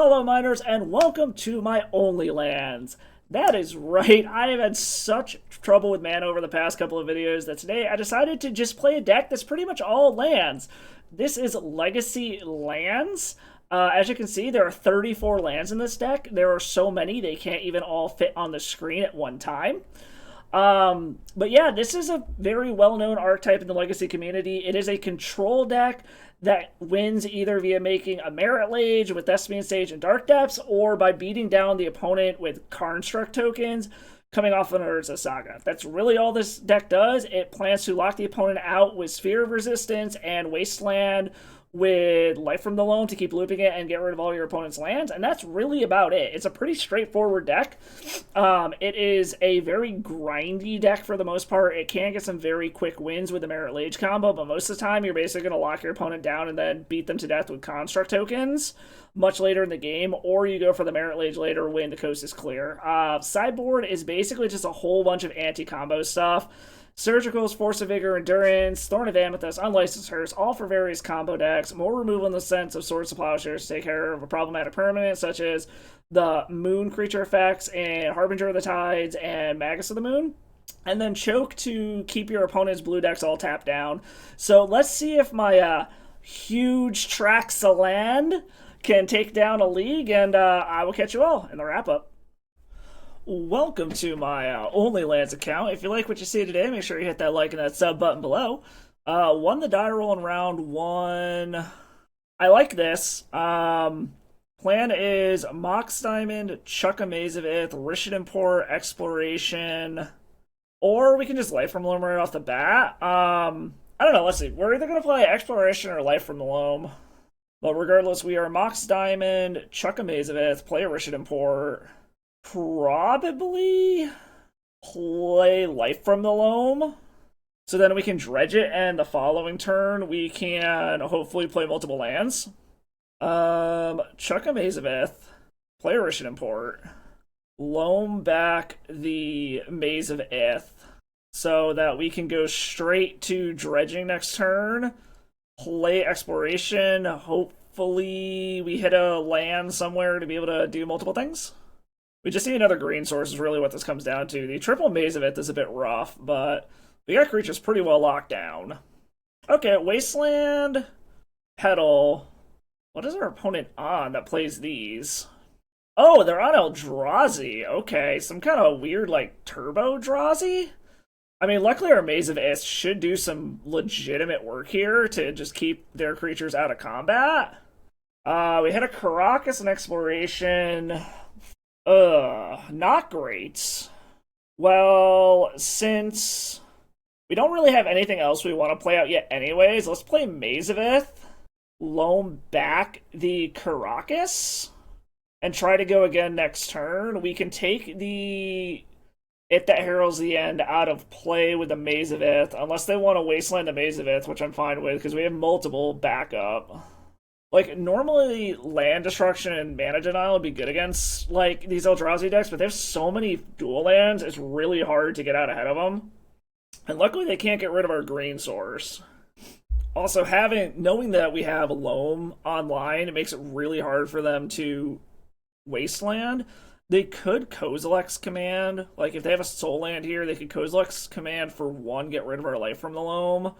Hello Miners, and welcome to my only lands. That is right, I have had such trouble with mana over the past couple of videos that today I decided to just play a deck that's pretty much all lands. This is Legacy Lands. As you can see, there are 34 lands in this deck. There are so many, they can't even all fit on the screen at one time. But yeah, this is a very well-known archetype in the Legacy community. It is a control deck that wins either via making a Merit Lage with Thespian Sage and Dark Depths, or by beating down the opponent with Construct tokens coming off an Urza Saga. That's really all this deck does. It plans to lock the opponent out with Sphere of Resistance and Wasteland with Life from the Loam to keep looping it and get rid of all your opponent's lands, and that's really about it. It's a pretty straightforward deck. It is a very grindy deck for the most part. It can get some very quick wins with the Merit Lage combo, but most of the time you're basically going to lock your opponent down and then beat them to death with Construct tokens much later in the game, or you go for the Merit Lage later when the coast is clear. Sideboard is basically just a whole bunch of anti-combo stuff. Surgicals, Force of Vigor, Endurance, Thorn of Amethyst, Unlicensed Hearse, all for various combo decks. More removal in the sense of Swords to Plowshares to take care of a problematic permanent, such as the Moon creature effects and Harbinger of the Tides and Magus of the Moon. And then Choke to keep your opponent's blue decks all tapped down. So let's see if my huge tracts of land can take down a league, and I will catch you all in the wrap-up. Welcome to my Only Lands account. If you like what you see today, make sure you hit that like and that sub button below. Won the die roll in round one. I like this. Plan is Mox Diamond, Chuck a Maze of Ith, Rishon Import, Exploration, or we can just Life from the Loam right off the bat. I don't know, let's see. We're either going to play Exploration or Life from the Loam. But regardless, we are Mox Diamond, Chuck a Maze of Ith, play a Rishon Import, probably play Life from the Loam, so then we can dredge it, and the following turn we can hopefully play multiple lands. Chuck a Maze of Ith, play a Rishon Import, loam back the Maze of Ith, so that we can go straight to dredging next turn, play Exploration, hopefully we hit a land somewhere to be able to do multiple things. We just need another green source is really what this comes down to. The triple Maze of Ith is a bit rough, but we got creatures pretty well locked down. Okay, Wasteland, Petal. What is our opponent on that plays these? Oh, they're on Eldrazi. Okay, some kind of weird, like, turbo Drazi? I mean, luckily our Maze of Ith should do some legitimate work here to just keep their creatures out of combat. We had a Karakas and Exploration. Not great. Well, since we don't really have anything else we want to play out yet anyways, let's play Maze of Ith, loam back the Karakas, and try to go again next turn. We can take the It That Heralds the End out of play with the Maze of Ith, unless they want to Wasteland the Maze of Ith, which I'm fine with, because we have multiple backup. Like, normally land destruction and mana denial would be good against, like, these Eldrazi decks, but they have so many dual lands, it's really hard to get out ahead of them. And luckily they can't get rid of our green source. Also, knowing that we have Loam online, it makes it really hard for them to Wasteland. They could Kozilek's Command. Like, if they have a Soul Land here, they could Kozilek's Command for one, get rid of our Life from the Loam.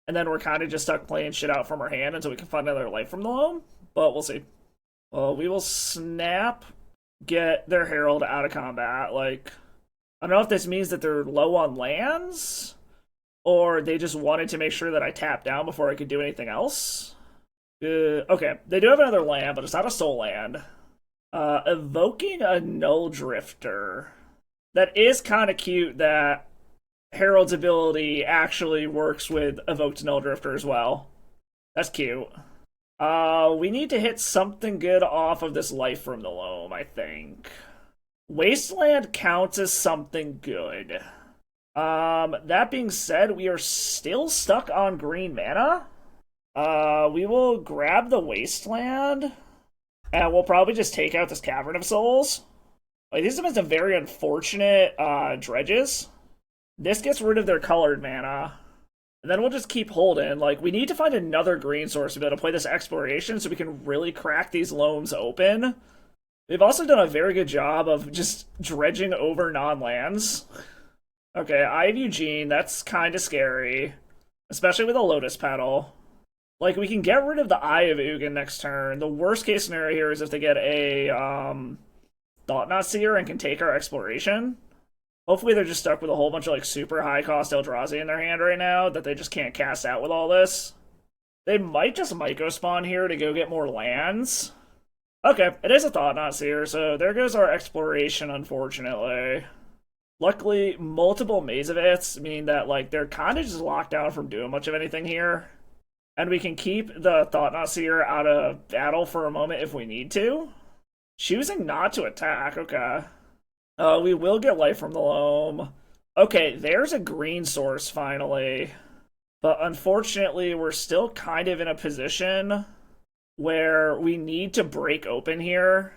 And then we're kind of just stuck playing shit out from our hand until we can find another Life from the Loam. But we'll see. Well, we will snap, get their Herald out of combat. Like, I don't know if this means that they're low on lands, or they just wanted to make sure that I tapped down before I could do anything else. Okay, they do have another land, but it's not a Soul Land. Evoking a Null Drifter. That is kind of cute that Herald's ability actually works with Evoked Null Drifter as well. That's cute. We need to hit something good off of this Life from the Loam, I think. Wasteland counts as something good. That being said, we are still stuck on green mana. We will grab the Wasteland, and we'll probably just take out this Cavern of Souls. Like, these have been some very unfortunate dredges. This gets rid of their colored mana. And then we'll just keep holding. Like, we need to find another green source to be able to play this exploration so we can really crack these loams open. We've also done a very good job of just dredging over non-lands. Okay, Eye of Eugene, that's kind of scary. Especially with a Lotus Petal. Like, we can get rid of the Eye of Ugin next turn. The worst case scenario here is if they get a Thought-Knot Seer and can take our exploration. Hopefully they're just stuck with a whole bunch of like super high cost Eldrazi in their hand right now that they just can't cast out with all this. They might just Myco spawn here to go get more lands. Okay, it is a Thought-Knot Seer, so there goes our exploration, unfortunately. Luckily, multiple Mazevits mean that like they're kind of just locked down from doing much of anything here. And we can keep the Thought-Knot Seer out of battle for a moment if we need to. Choosing not to attack, okay. We will get life from the loam. Okay, there's a green source, finally. But unfortunately, we're still kind of in a position where we need to break open here.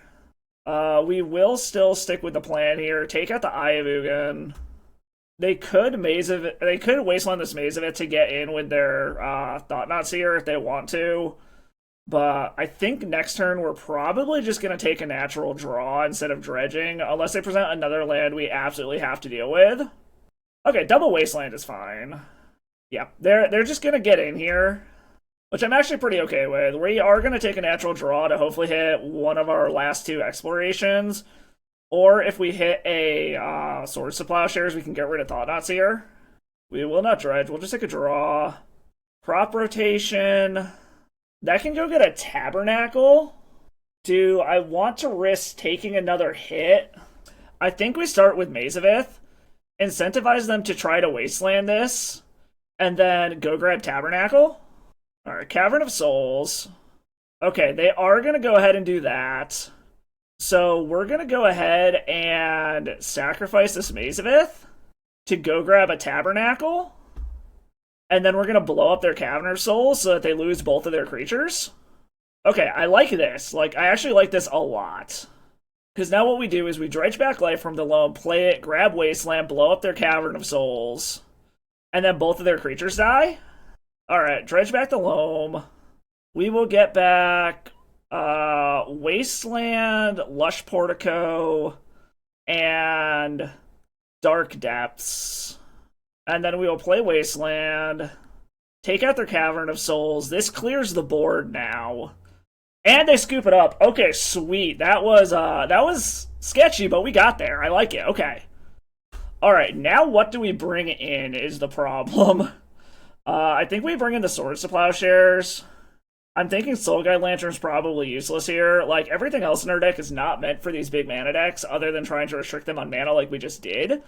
We will still stick with the plan here. Take out the Eye of Ugin. They could wasteland this Mazevit to get in with their Thought-Knot Seer if they want to. But I think next turn we're probably just going to take a natural draw instead of dredging, unless they present another land we absolutely have to deal with. Okay, double wasteland is fine. Yeah, they're just going to get in here, which I'm actually pretty okay with. We are going to take a natural draw to hopefully hit one of our last two explorations. Or if we hit a Swords to Plowshares, we can get rid of Thought-Knot Seer. We will not dredge, we'll just take a draw. Crop rotation. That can go get a Tabernacle. Do I want to risk taking another hit? I think we start with Mazevith, incentivize them to try to wasteland this, and then go grab Tabernacle. Alright, Cavern of Souls. Okay, they are going to go ahead and do that. So we're going to go ahead and sacrifice this Mazevith to go grab a Tabernacle. And then we're going to blow up their Cavern of Souls so that they lose both of their creatures. Okay, I like this. Like, I actually like this a lot. Because now what we do is we dredge back life from the loam, play it, grab Wasteland, blow up their Cavern of Souls, and then both of their creatures die. Alright, dredge back the loam. We will get back Wasteland, Lush Portico, and Dark Depths. And then we will play Wasteland, take out their Cavern of Souls. This clears the board now. And they scoop it up. Okay, sweet. That was sketchy, but we got there. I like it. Okay. Alright, now what do we bring in is the problem. I think we bring in the Swords to Plowshares. I'm thinking Soul Guide Lantern's probably useless here. Like, everything else in our deck is not meant for these big mana decks, other than trying to restrict them on mana like we just did.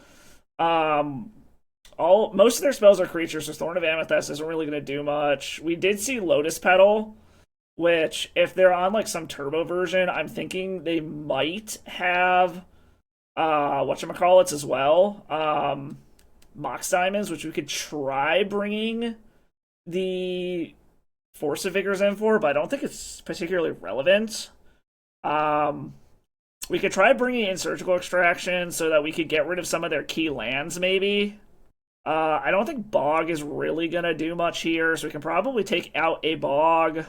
Most of their spells are creatures, so Thorn of Amethyst isn't really going to do much. We did see Lotus Petal, which, if they're on like some turbo version, I'm thinking they might have whatchamacallits as well. Mox Diamonds, which we could try bringing the Force of Vigors in for, but I don't think it's particularly relevant. We could try bringing in Surgical Extraction so that we could get rid of some of their key lands, maybe. I don't think Bog is really going to do much here, so we can probably take out a Bog.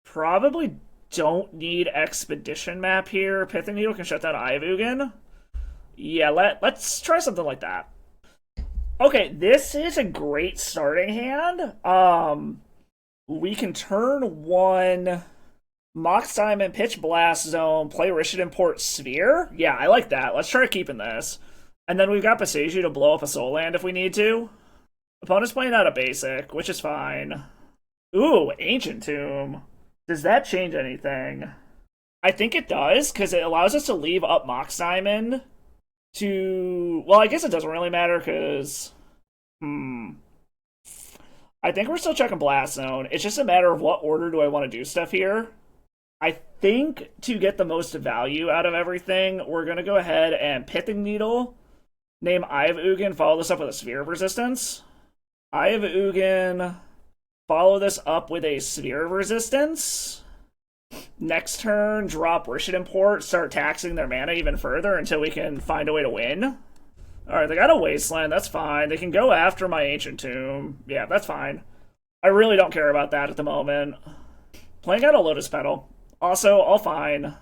Probably don't need Expedition Map here. Pithing Needle can shut down Eye of Ugin. Yeah, let's try something like that. Okay, this is a great starting hand. We can turn one Mox Diamond, Pitch Blast Zone, play Rishadan Port Sphere. Yeah, I like that. Let's try keeping this. And then we've got Boseiju to blow up a Soul Land if we need to. Opponent's playing out a basic, which is fine. Ooh, Ancient Tomb. Does that change anything? I think it does, because it allows us to leave up Mox Diamond to... Well, I guess it doesn't really matter, because... I think we're still checking Blast Zone. It's just a matter of what order do I want to do stuff here. I think to get the most value out of everything, we're going to go ahead and Pithing Needle, name Eye of Ugin, follow this up with a Sphere of Resistance. Eye of Ugin, follow this up with a Sphere of Resistance. Next turn, drop Rishadan Port, start taxing their mana even further until we can find a way to win. Alright, they got a wasteland. That's fine. They can go after my ancient tomb. Yeah, that's fine. I really don't care about that at the moment. Playing out a lotus petal. Also, all fine.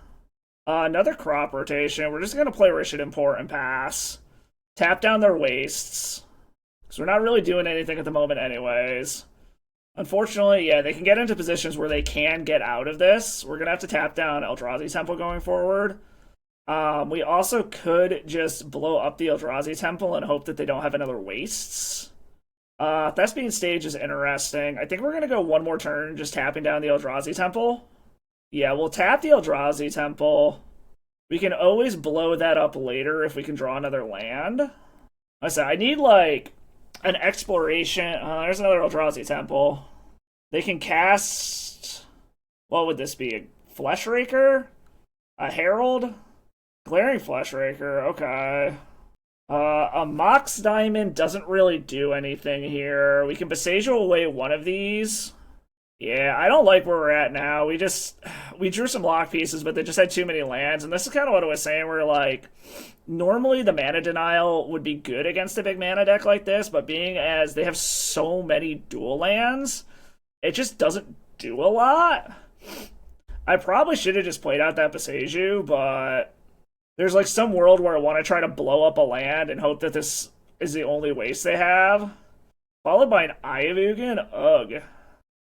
Another crop rotation. We're just going to play Rishid Import and pass. Tap down their wastes. Because we're not really doing anything at the moment anyways. Unfortunately, yeah, they can get into positions where they can get out of this. We're going to have to tap down Eldrazi Temple going forward. We also could just blow up the Eldrazi Temple and hope that they don't have another wastes. Thespian Stage is interesting. I think we're going to go one more turn just tapping down the Eldrazi Temple. Yeah, we'll tap the Eldrazi Temple. We can always blow that up later if we can draw another land. I said, I need, like, an exploration. There's another Eldrazi Temple. They can cast... What would this be? A Fleshraker? A Herald? Glaring Fleshraker, okay. A Mox Diamond doesn't really do anything here. We can Besagio away one of these. Yeah, I don't like where we're at now. We drew some lock pieces, but they just had too many lands, and this is kind of what I was saying, where, like, normally the mana denial would be good against a big mana deck like this, but being as they have so many dual lands, it just doesn't do a lot. I probably should have just played out that Besagio, but there's, like, some world where I want to try to blow up a land and hope that this is the only waste they have. Followed by an Eye of Ugin? Ugh.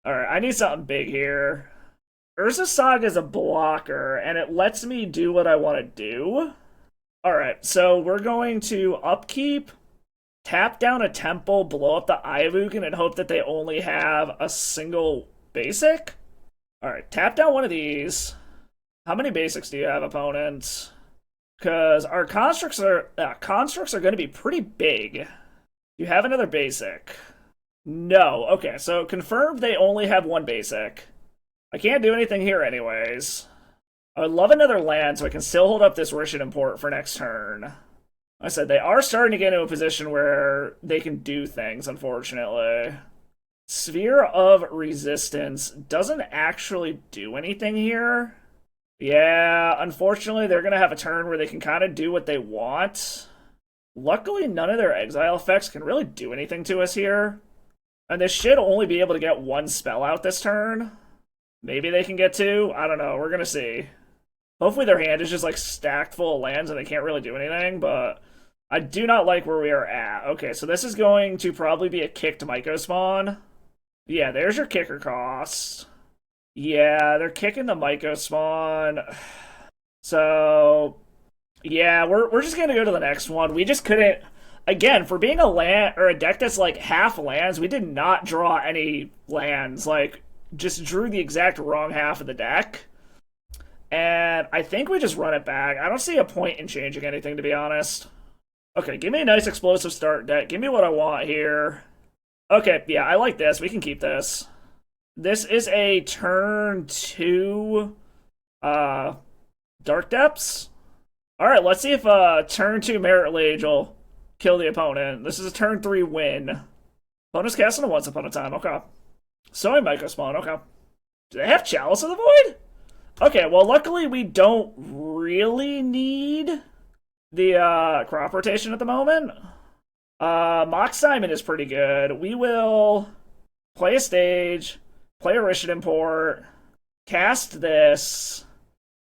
Alright, I need something big here. Urza Saga is a blocker, and it lets me do what I want to do. Alright, so we're going to upkeep, tap down a temple, blow up the Eye of Ugin, and hope that they only have a single basic. Alright, tap down one of these. How many basics do you have, opponents? Because our constructs are going to be pretty big. You have another basic. No. Okay, so confirmed they only have one basic. I can't do anything here anyways. I would love another land so I can still hold up this Rishid Import for next turn. I said they are starting to get into a position where they can do things, unfortunately. Sphere of Resistance doesn't actually do anything here. Yeah, unfortunately they're going to have a turn where they can kind of do what they want. Luckily, none of their exile effects can really do anything to us here. And they should only be able to get one spell out this turn. Maybe they can get two. I don't know. We're going to see. Hopefully their hand is just like stacked full of lands and they can't really do anything, but I do not like where we are at. Okay, so this is going to probably be a kicked Myco spawn. Yeah, there's your kicker cost. Yeah, they're kicking the Myco spawn. So, yeah, we're just going to go to the next one. We just couldn't... Again, for being a land or a deck that's like half lands, we did not draw any lands. Like, just drew the exact wrong half of the deck. And I think we just run it back. I don't see a point in changing anything, to be honest. Okay, give me a nice explosive start deck. Give me what I want here. Okay, yeah, I like this. We can keep this. This is a turn 2 Dark Depths. Alright, let's see if turn 2 Merit Lage will kill the opponent. This is a turn 3 win. Opponent's casting a Once Upon a Time. Okay. Sowing Myco Spawn. Okay. Do they have Chalice of the Void? Okay, well, luckily we don't really need the crop rotation at the moment. Mox Diamond is pretty good. We will play a stage, play a Rishid Import, cast this,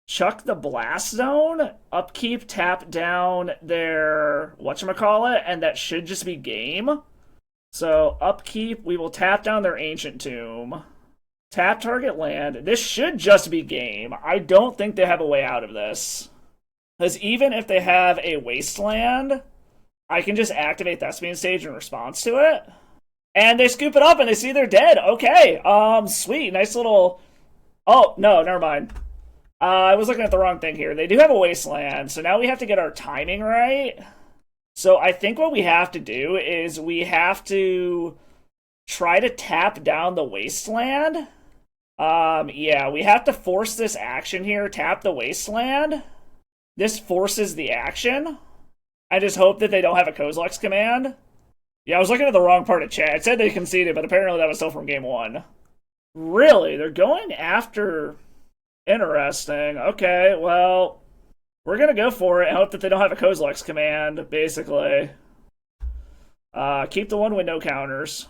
chuck the Blast Zone, upkeep, tap down their whatchamacallit, and that should just be game. So, upkeep, we will tap down their Ancient Tomb. Tap target land. This should just be game. I don't think they have a way out of this. Because even if they have a wasteland, I can just activate Thespian Stage in response to it. And they scoop it up and they see they're dead. Okay, sweet. Nice little... Oh, no, never mind. I was looking at the wrong thing here. They do have a wasteland, so now we have to get our timing right. So I think what we have to do is we have to try to tap down the wasteland. Yeah, we have to force this action here, tap the wasteland. This forces the action. I just hope that they don't have a Kozilek's command. Yeah, I was looking at the wrong part of chat. It said they conceded, but apparently that was still from game 1. Really? They're going after... Interesting. Okay, well... We're gonna go for it and hope that they don't have a Kozilek's command, basically. Keep the one with no counters.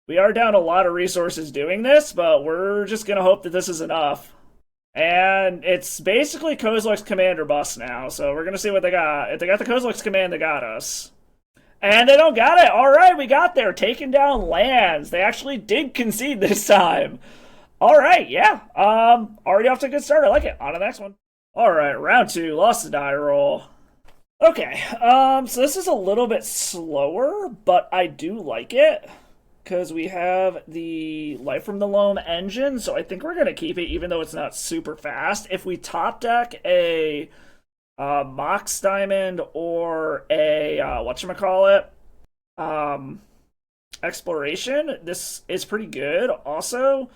We are down a lot of resources doing this, but we're just gonna hope that this is enough. And it's basically Kozilek's command or bust now, so we're gonna see what they got. If they got the Kozilek's command, they got us. And they don't got it! Alright, we got there! Taking down lands! They actually did concede this time! Alright, yeah. Already off to a good start, I like it. On to the next one. Alright, round 2, lost the die roll. Okay, so this is a little bit slower, but I do like it. Because we have the Life from the Loam engine, so I think we're going to keep it even though it's not super fast. If we top deck a Mox Diamond or a, whatchamacallit, Exploration, this is pretty good. Also,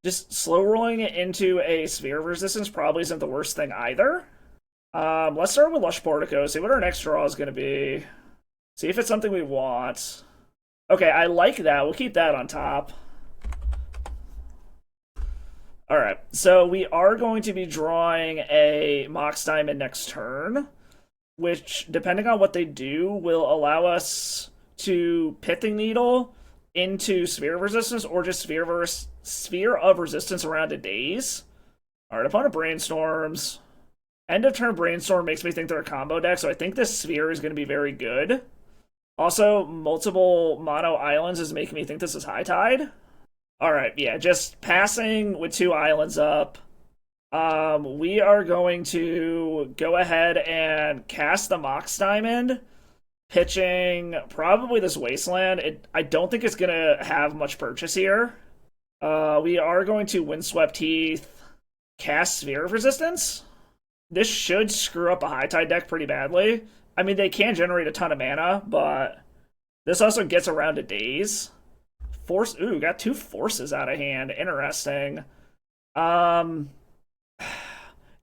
just slow rolling it into a Sphere of Resistance probably isn't the worst thing either. Let's start with Lush Portico, see what our next draw is going to be. See if it's something we want. Okay, I like that. We'll keep that on top. Alright, so we are going to be drawing a Mox Diamond next turn, which, depending on what they do, will allow us to Pithing Needle into Sphere of Resistance or just Sphere of Resistance around a Daze. Alright, opponent Brainstorms. End of turn Brainstorm makes me think they're a combo deck, so I think this Sphere is going to be very good. Also, multiple mono islands is making me think this is High Tide. Alright, yeah, just passing with 2 islands up. We are going to go ahead and cast the Mox Diamond, pitching probably this Wasteland. I don't think it's going to have much purchase here. We are going to Windswept Heath, cast Sphere of Resistance. This should screw up a High Tide deck pretty badly. I mean, they can generate a ton of mana, but this also gets around a Daze. Force, ooh, got 2 forces out of hand. Interesting.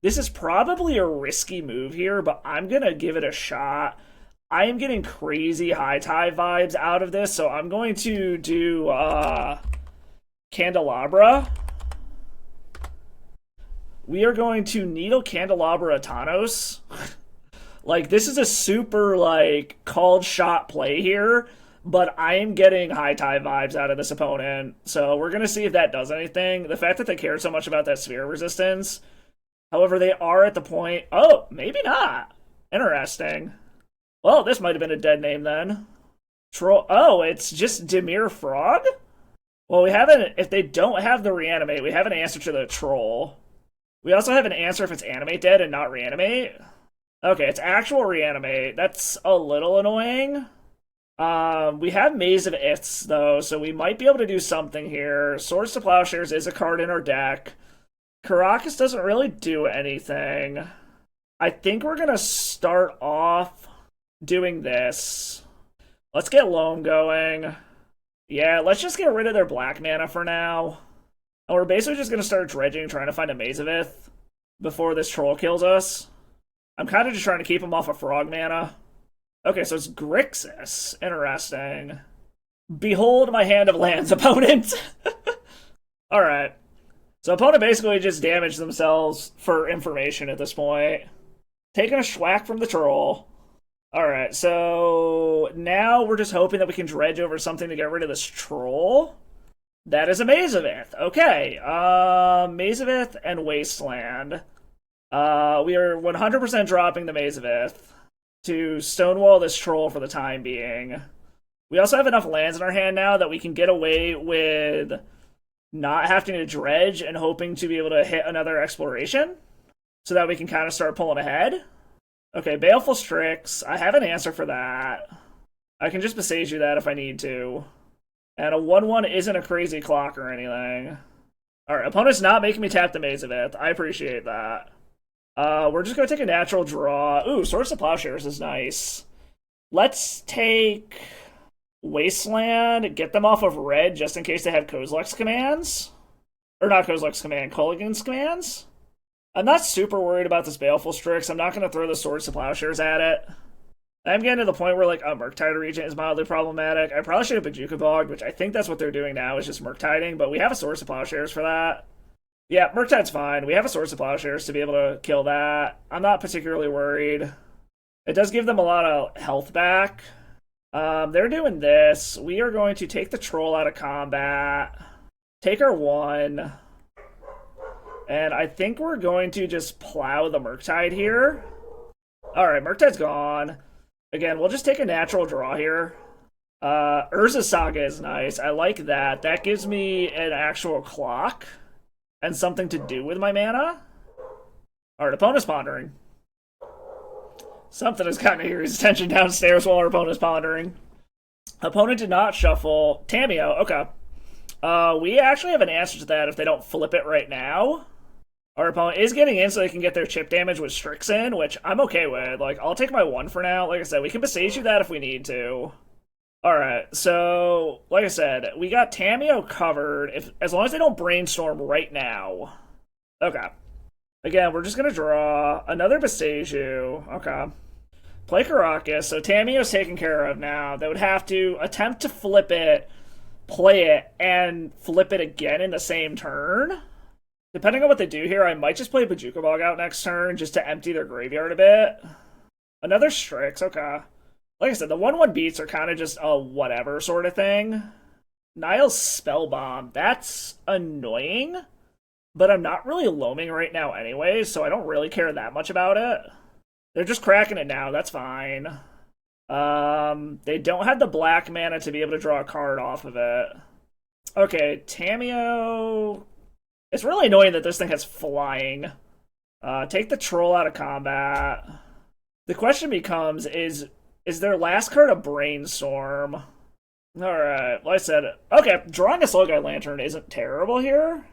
This is probably a risky move here, but I'm gonna give it a shot. I am getting crazy High Tide vibes out of this, so I'm going to do Candelabra. We are going to Needle Candelabra Thanos. Like, this is a super, like, called shot play here, but I am getting High Tide vibes out of this opponent, so we're going to see if that does anything. The fact that they care so much about that Sphere Resistance. However, they are at the point... Oh, maybe not. Interesting. Well, this might have been a dead name then. Troll... Oh, it's just Dimir Frog? Well, we haven't... If they don't have the Reanimate, we have an answer to the Troll. We also have an answer if it's Animate dead and not Reanimate. Okay, it's actual Reanimate. That's a little annoying. We have Maze of Iths, though, so we might be able to do something here. Swords to Plowshares is a card in our deck. Karakas doesn't really do anything. I think we're going to start off doing this. Let's get Loam going. Yeah, let's just get rid of their black mana for now. And we're basically just going to start dredging, trying to find a Maze of Ith before this troll kills us. I'm kind of just trying to keep him off of frog mana. Okay, so it's Grixis. Interesting. Behold my hand of lands, opponent! Alright. So opponent basically just damaged themselves for information at this point. Taking a schwack from the troll. Alright, so now we're just hoping that we can dredge over something to get rid of this troll. That is a Maze of Ith. Okay, Maze of Ith and Wasteland. We are 100% dropping the Maze of Ith to stonewall this troll for the time being. We also have enough lands in our hand now that we can get away with not having to dredge and hoping to be able to hit another exploration so that we can kind of start pulling ahead. Okay, Baleful Strix. I have an answer for that. I can just Besage you that if I need to. And a 1/1 isn't a crazy clock or anything. Alright, opponent's not making me tap the Maze of Ith. I appreciate that. We're just going to take a natural draw. Ooh, Swords to Plowshares is nice. Let's take Wasteland, get them off of red just in case they have Kozilek's commands. Or not Kozilek's command, Kolaghan's commands. I'm not super worried about this Baleful Strix. I'm not going to throw the Swords to Plowshares at it. I'm getting to the point where, like, a Murktide Regent is mildly problematic. I probably should have Bajuka Bogged, which I think that's what they're doing now, is just Murktiding, but we have a Swords to Plowshares for that. Yeah, Murktide's fine. We have a Source of Plowshares to be able to kill that. I'm not particularly worried. It does give them a lot of health back. They're doing this. We are going to take the Troll out of combat. Take our 1. And I think we're going to just plow the Murktide here. Alright, Murktide's gone. Again, we'll just take a natural draw here. Urza Saga is nice. I like that. That gives me an actual clock and something to do with my mana. Alright, opponent's pondering. Something has gotten Hiri's attention downstairs while our opponent's pondering. Opponent did not shuffle. Tamiyo, okay. We actually have an answer to that if they don't flip it right now. Our opponent is getting in so they can get their chip damage with Strixen, which I'm okay with. Like, I'll take my 1 for now. Like I said, we can besiege you that if we need to. Alright, so, like I said, we got Tamiyo covered, as long as they don't brainstorm right now. Okay. Again, we're just gonna draw another Beseiju. Okay. Play Karakas, so Tamiyo's taken care of now. They would have to attempt to flip it, play it, and flip it again in the same turn. Depending on what they do here, I might just play Bojuka Bog out next turn just to empty their graveyard a bit. Another Strix, okay. Like I said, the 1/1 beats are kind of just a whatever sort of thing. Niall's Spellbomb, that's annoying, but I'm not really loaming right now anyway, so I don't really care that much about it. They're just cracking it now, that's fine. They don't have the black mana to be able to draw a card off of it. Okay, Tamiyo... It's really annoying that this thing has flying. Take the Troll out of combat. The question becomes, is their last card a Brainstorm? Alright, like I said, okay, drawing a Soulguide Lantern isn't terrible here,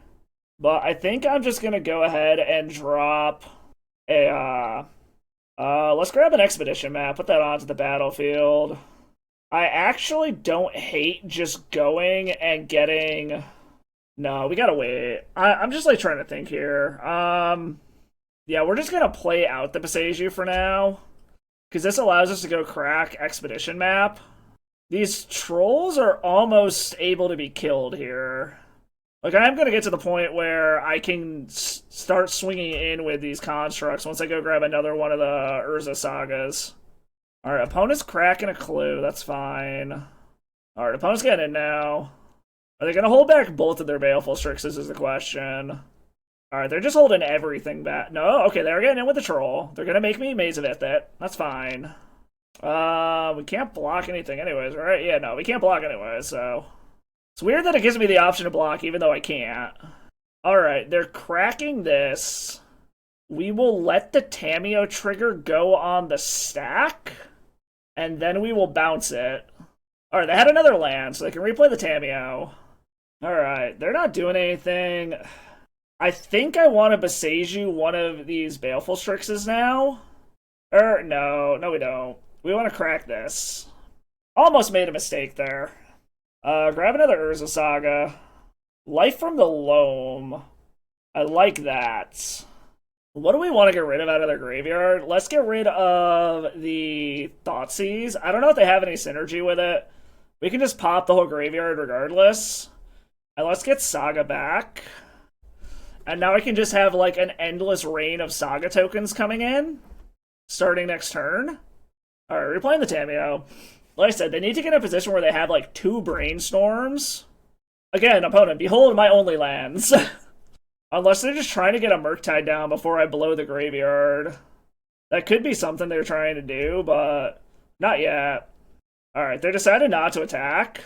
but I think I'm just gonna go ahead and drop a, let's grab an Expedition map, put that onto the battlefield. I actually don't hate just going and getting... No, we gotta wait. I'm just, like, trying to think here. Yeah, we're just gonna play out the Beseiju for now, because this allows us to go crack Expedition map. These trolls are almost able to be killed here. Like, I'm gonna get to the point where I can start swinging in with these constructs once I go grab another one of the Urza Sagas. Alright, opponent's cracking a clue, that's fine. Alright, opponent's getting in now. Are they gonna hold back both of their Baleful Strixes is the question. Alright, they're just holding everything back. No, okay, they're getting in with the Troll. They're gonna make me Maze of it. That's fine. We can't block anything anyways, right? Yeah, no, we can't block anyways, so... It's weird that it gives me the option to block even though I can't. Alright, they're cracking this. We will let the Tamiyo trigger go on the stack, and then we will bounce it. Alright, they had another land, so they can replay the Tamiyo. Alright, they're not doing anything. I think I want to Beseiju one of these Baleful Strixes now. No, we don't. We want to crack this. Almost made a mistake there. Grab another Urza Saga. Life from the Loam. I like that. What do we want to get rid of out of their graveyard? Let's get rid of the Thoughtseize. I don't know if they have any synergy with it. We can just pop the whole graveyard regardless. And let's get Saga back. And now I can just have, like, an endless rain of Saga tokens coming in. Starting next turn. Alright, we're playing the Tamiyo. Like I said, they need to get in a position where they have, like, 2 Brainstorms. Again, opponent, behold my only lands. Unless they're just trying to get a Murktide down before I blow the graveyard. That could be something they're trying to do, but not yet. Alright, they decided not to attack.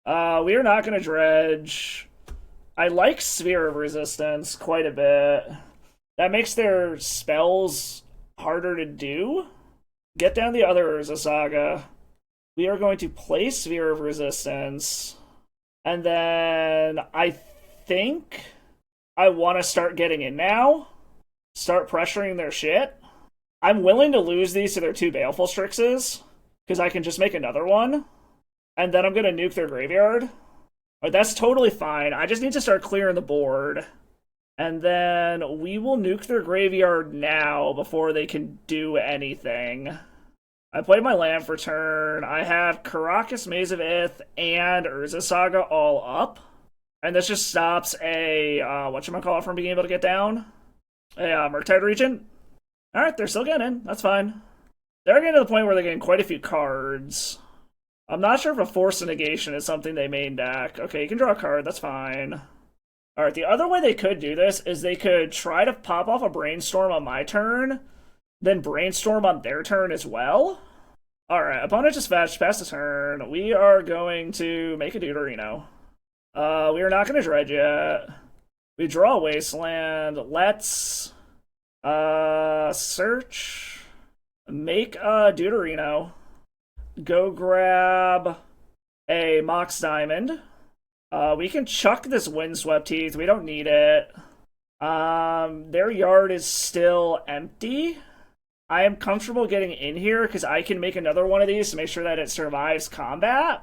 We are not going to dredge. I like Sphere of Resistance quite a bit. That makes their spells harder to do. Get down the other Urza Saga. We are going to play Sphere of Resistance. And then I think I want to start getting in now. Start pressuring their shit. I'm willing to lose these to their 2 Baleful Strixes, because I can just make another one. And then I'm going to nuke their graveyard. Right, that's totally fine. I just need to start clearing the board. And then we will nuke their graveyard now before they can do anything. I played my land for turn. I have Karakas, Maze of Ith, and Urza Saga all up. And this just stops a, whatchamacallit from being able to get down. A Murktide Regent. Alright, they're still getting in. That's fine. They're getting to the point where they're getting quite a few cards. I'm not sure if a Force of Negation is something they main deck. Okay, you can draw a card. That's fine. Alright, the other way they could do this is they could try to pop off a Brainstorm on my turn, then Brainstorm on their turn as well. Alright, opponent just fetched, past the turn. We are going to make a Deuterino. We are not going to dredge yet. We draw a Wasteland. Let's search. Make a Deuterino. Go grab a Mox Diamond. We can chuck this Windswept Heath. We don't need it. Their yard is still empty. I am comfortable getting in here because I can make another one of these to make sure that it survives combat.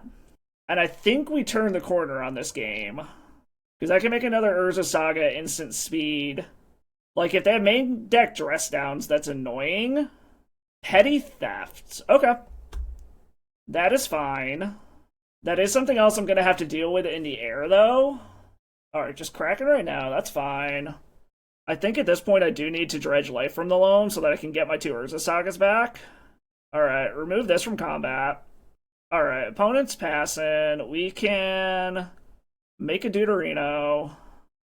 And I think we turn the corner on this game. Because I can make another Urza Saga instant speed. Like, if they have main deck dress downs, that's annoying. Petty Theft. Okay. That is fine. That is something else I'm going to have to deal with in the air, though. Alright, just cracking right now. That's fine. I think at this point I do need to dredge life from the loam so that I can get my 2 Urza Sagas back. Alright, remove this from combat. Alright, opponent's passing. We can make a Deuterino.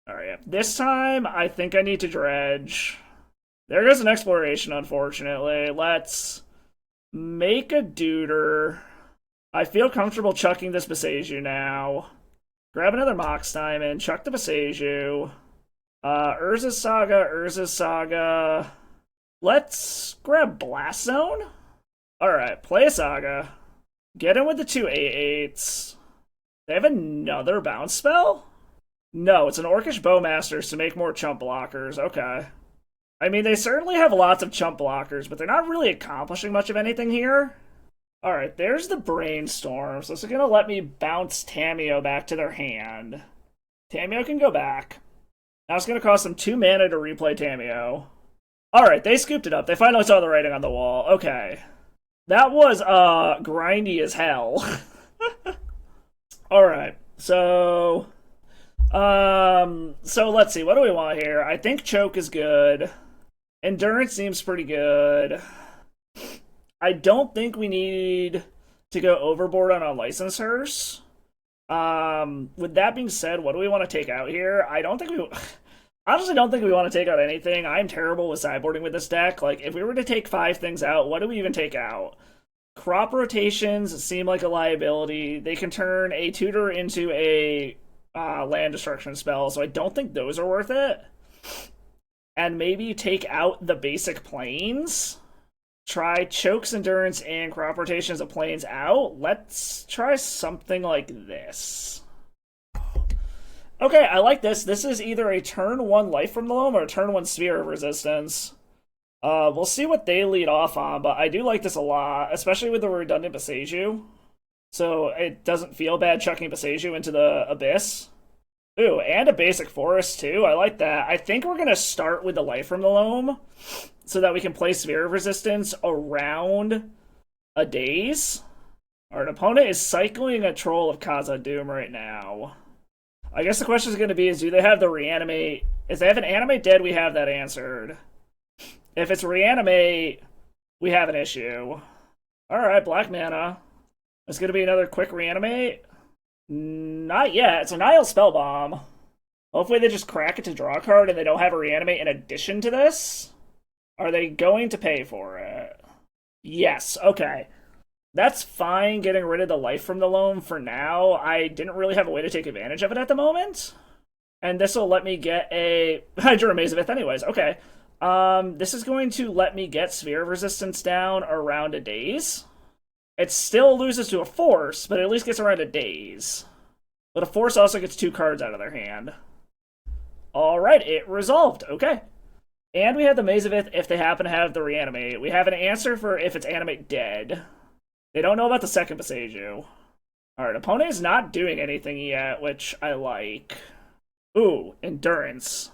Alright, this time I think I need to dredge. There goes an exploration, unfortunately. Let's make a Deuter. I feel comfortable chucking this Boseiju now. Grab another Mox Diamond, chuck the Boseiju. Urza Saga. Let's grab Blast Zone. Alright, play a Saga. Get in with the 2 8/8s. They have another bounce spell? No, it's an Orcish Bowmasters to make more chump blockers. Okay. I mean, they certainly have lots of chump blockers, but they're not really accomplishing much of anything here. Alright, there's the Brainstorm. So this is going to let me bounce Tamiyo back to their hand. Tamiyo can go back. Now it's going to cost them 2 mana to replay Tamiyo. Alright, they scooped it up. They finally saw the writing on the wall. Okay. That was, grindy as hell. Alright, so let's see. What do we want here? I think Choke is good. Endurance seems pretty good. I don't think we need to go overboard on Unlicensed Hearse. With that being said, what do we want to take out here? Honestly don't think we want to take out anything. I'm terrible with sideboarding with this deck. Like, if we were to take 5 things out, what do we even take out? Crop rotations seem like a liability. They can turn a tutor into a land destruction spell, so I don't think those are worth it. And maybe take out the basic planes. Try Choke's Endurance and crop rotations of planes out. Let's try something like this. Okay, I like this. This is either a turn 1 Life from the Loam or a turn 1 Sphere of Resistance. We'll see what they lead off on, but I do like this a lot, especially with the redundant Boseiju. So it doesn't feel bad chucking Boseiju into the Abyss. Ooh, and a basic Forest too. I like that. I think we're going to start with the Life from the Loam so that we can play Sphere of Resistance around a Daze. Our opponent is cycling a Troll of Khazad-dûm right now. I guess the question is going to be, do they have the Reanimate? If they have an Animate Dead, we have that answered. If it's Reanimate, we have an issue. Alright, black mana. It's going to be another quick Reanimate? Not yet. It's a Nile Spellbomb. Hopefully they just crack it to draw a card and they don't have a Reanimate in addition to this. Are they going to pay for it? Yes, okay. That's fine getting rid of the Life from the Loam for now. I didn't really have a way to take advantage of it at the moment. And this will let me get a... I drew a Mazavith anyways, okay. This is going to let me get Sphere of Resistance down around a Daze. It still loses to a Force, but it at least gets around a Daze. But a Force also gets 2 cards out of their hand. Alright, it resolved. Okay. And we have the Mazavith if they happen to have the Reanimate. We have an answer for if it's Animate Dead. They don't know about the second Boseiju. Alright, opponent is not doing anything yet, which I like. Ooh, Endurance.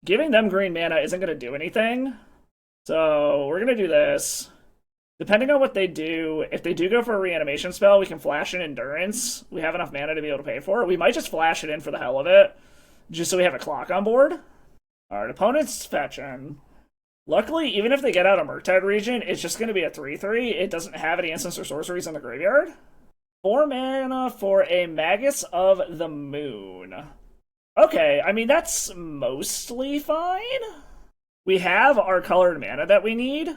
Giving them green mana isn't going to do anything. So, we're going to do this. Depending on what they do, if they do go for a reanimation spell, we can flash in Endurance. We have enough mana to be able to pay for it. We might just flash it in for the hell of it, just so we have a clock on board. Alright, opponent's fetching. Luckily, even if they get out of Murktide region, it's just going to be a 3/3. It doesn't have any instants or sorceries in the graveyard. 4 mana for a Magus of the Moon. Okay, I mean, that's mostly fine. We have our colored mana that we need,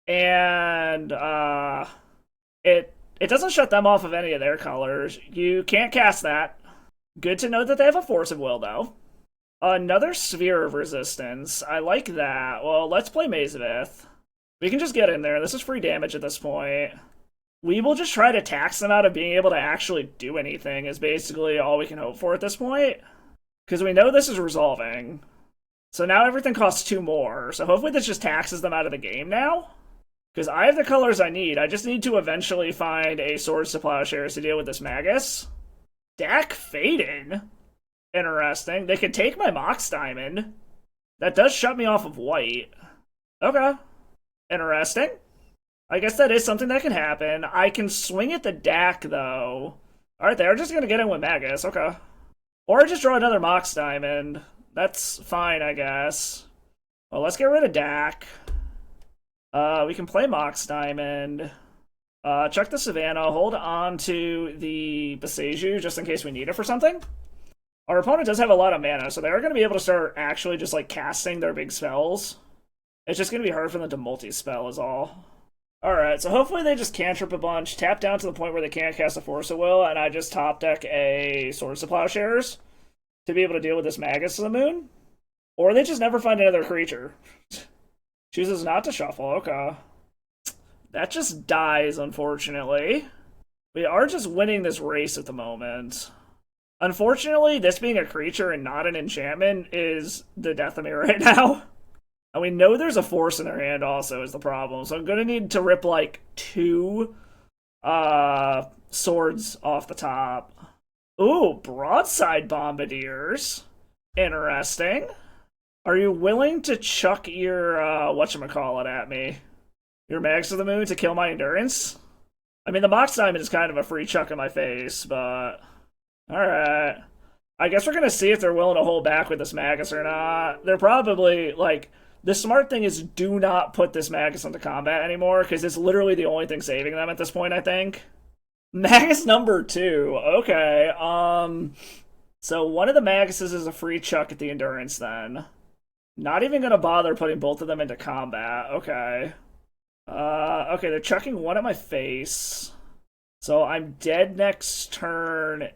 and it doesn't shut them off of any of their colors. You can't cast that. Good to know that they have a Force of Will, though. Another Sphere of Resistance. I like that. Well, let's play Maze of Ith. We can just get in there. This is free damage at this point. We will just try to tax them out of being able to actually do anything is basically all we can hope for at this point. Because we know this is resolving. So now everything costs 2 more. So hopefully this just taxes them out of the game now. Because I have the colors I need. I just need to eventually find a Swords to Plowshares to deal with this Magus. Dak Faden? Interesting. They could take my Mox Diamond. That does shut me off of white. Okay. Interesting. I guess that is something that can happen. I can swing at the Dak, though. Alright, they're just gonna get in with Magus. Okay. Or just draw another Mox Diamond. That's fine, I guess. Well, let's get rid of Dak. We can play Mox Diamond. Chuck the Savannah. Hold on to the Boseiju just in case we need it for something. Our opponent does have a lot of mana, so they're going to be able to start actually just, like, casting their big spells. It's just going to be hard for them to multi-spell is all. Alright, so hopefully they just cantrip a bunch, tap down to the point where they can't cast a Force of Will, and I just top deck a Swords to Plowshares to be able to deal with this Magus of the Moon. Or they just never find another creature. Chooses not to shuffle, okay. That just dies, unfortunately. We are just winning this race at the moment. Unfortunately, this being a creature and not an enchantment is the death of me right now. And we know there's a Force in their hand also is the problem. So I'm going to need to rip like 2 swords off the top. Ooh, Broadside Bombardiers. Interesting. Are you willing to chuck your, whatchamacallit at me? Your Magus of the Moon to kill my Endurance? I mean, the Mox Diamond is kind of a free chuck in my face, but... Alright. I guess we're gonna see if they're willing to hold back with this Magus or not. They're probably, like... The smart thing is do not put this Magus into combat anymore, because it's literally the only thing saving them at this point, I think. Magus number 2. Okay, So one of the Maguses is a free chuck at the Endurance, then. Not even gonna bother putting both of them into combat. Okay. Okay, they're chucking one at my face. So I'm dead next turn.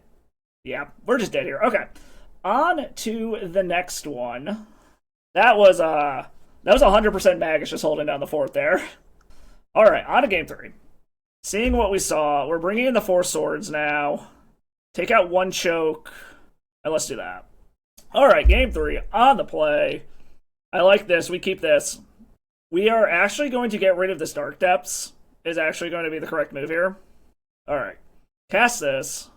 Yeah, we're just dead here. Okay. On to the next one. That was 100% Magus just holding down the fort there. Alright, on to game 3. Seeing what we saw, we're bringing in the 4 swords now. Take out 1 choke. And let's do that. Alright, game 3. On the play. I like this. We keep this. We are actually going to get rid of this Dark Depths. Is actually going to be the correct move here. Alright. Cast this.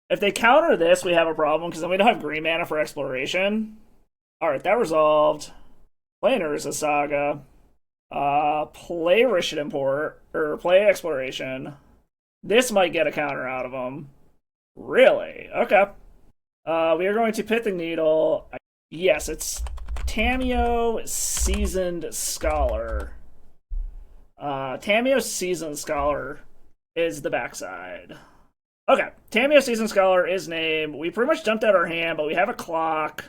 If they counter this, we have a problem, because then we don't have green mana for exploration. Alright, that resolved. Play Urza Saga. Play Rishit Import, or play Exploration. This might get a counter out of them. Really? Okay. We are going to Pithing Needle. Yes, it's Tamiyo Seasoned Scholar. Tamiyo Seasoned Scholar is the backside. Okay, Tamiyo Seasoned Scholar is named. We pretty much dumped out our hand, but we have a clock.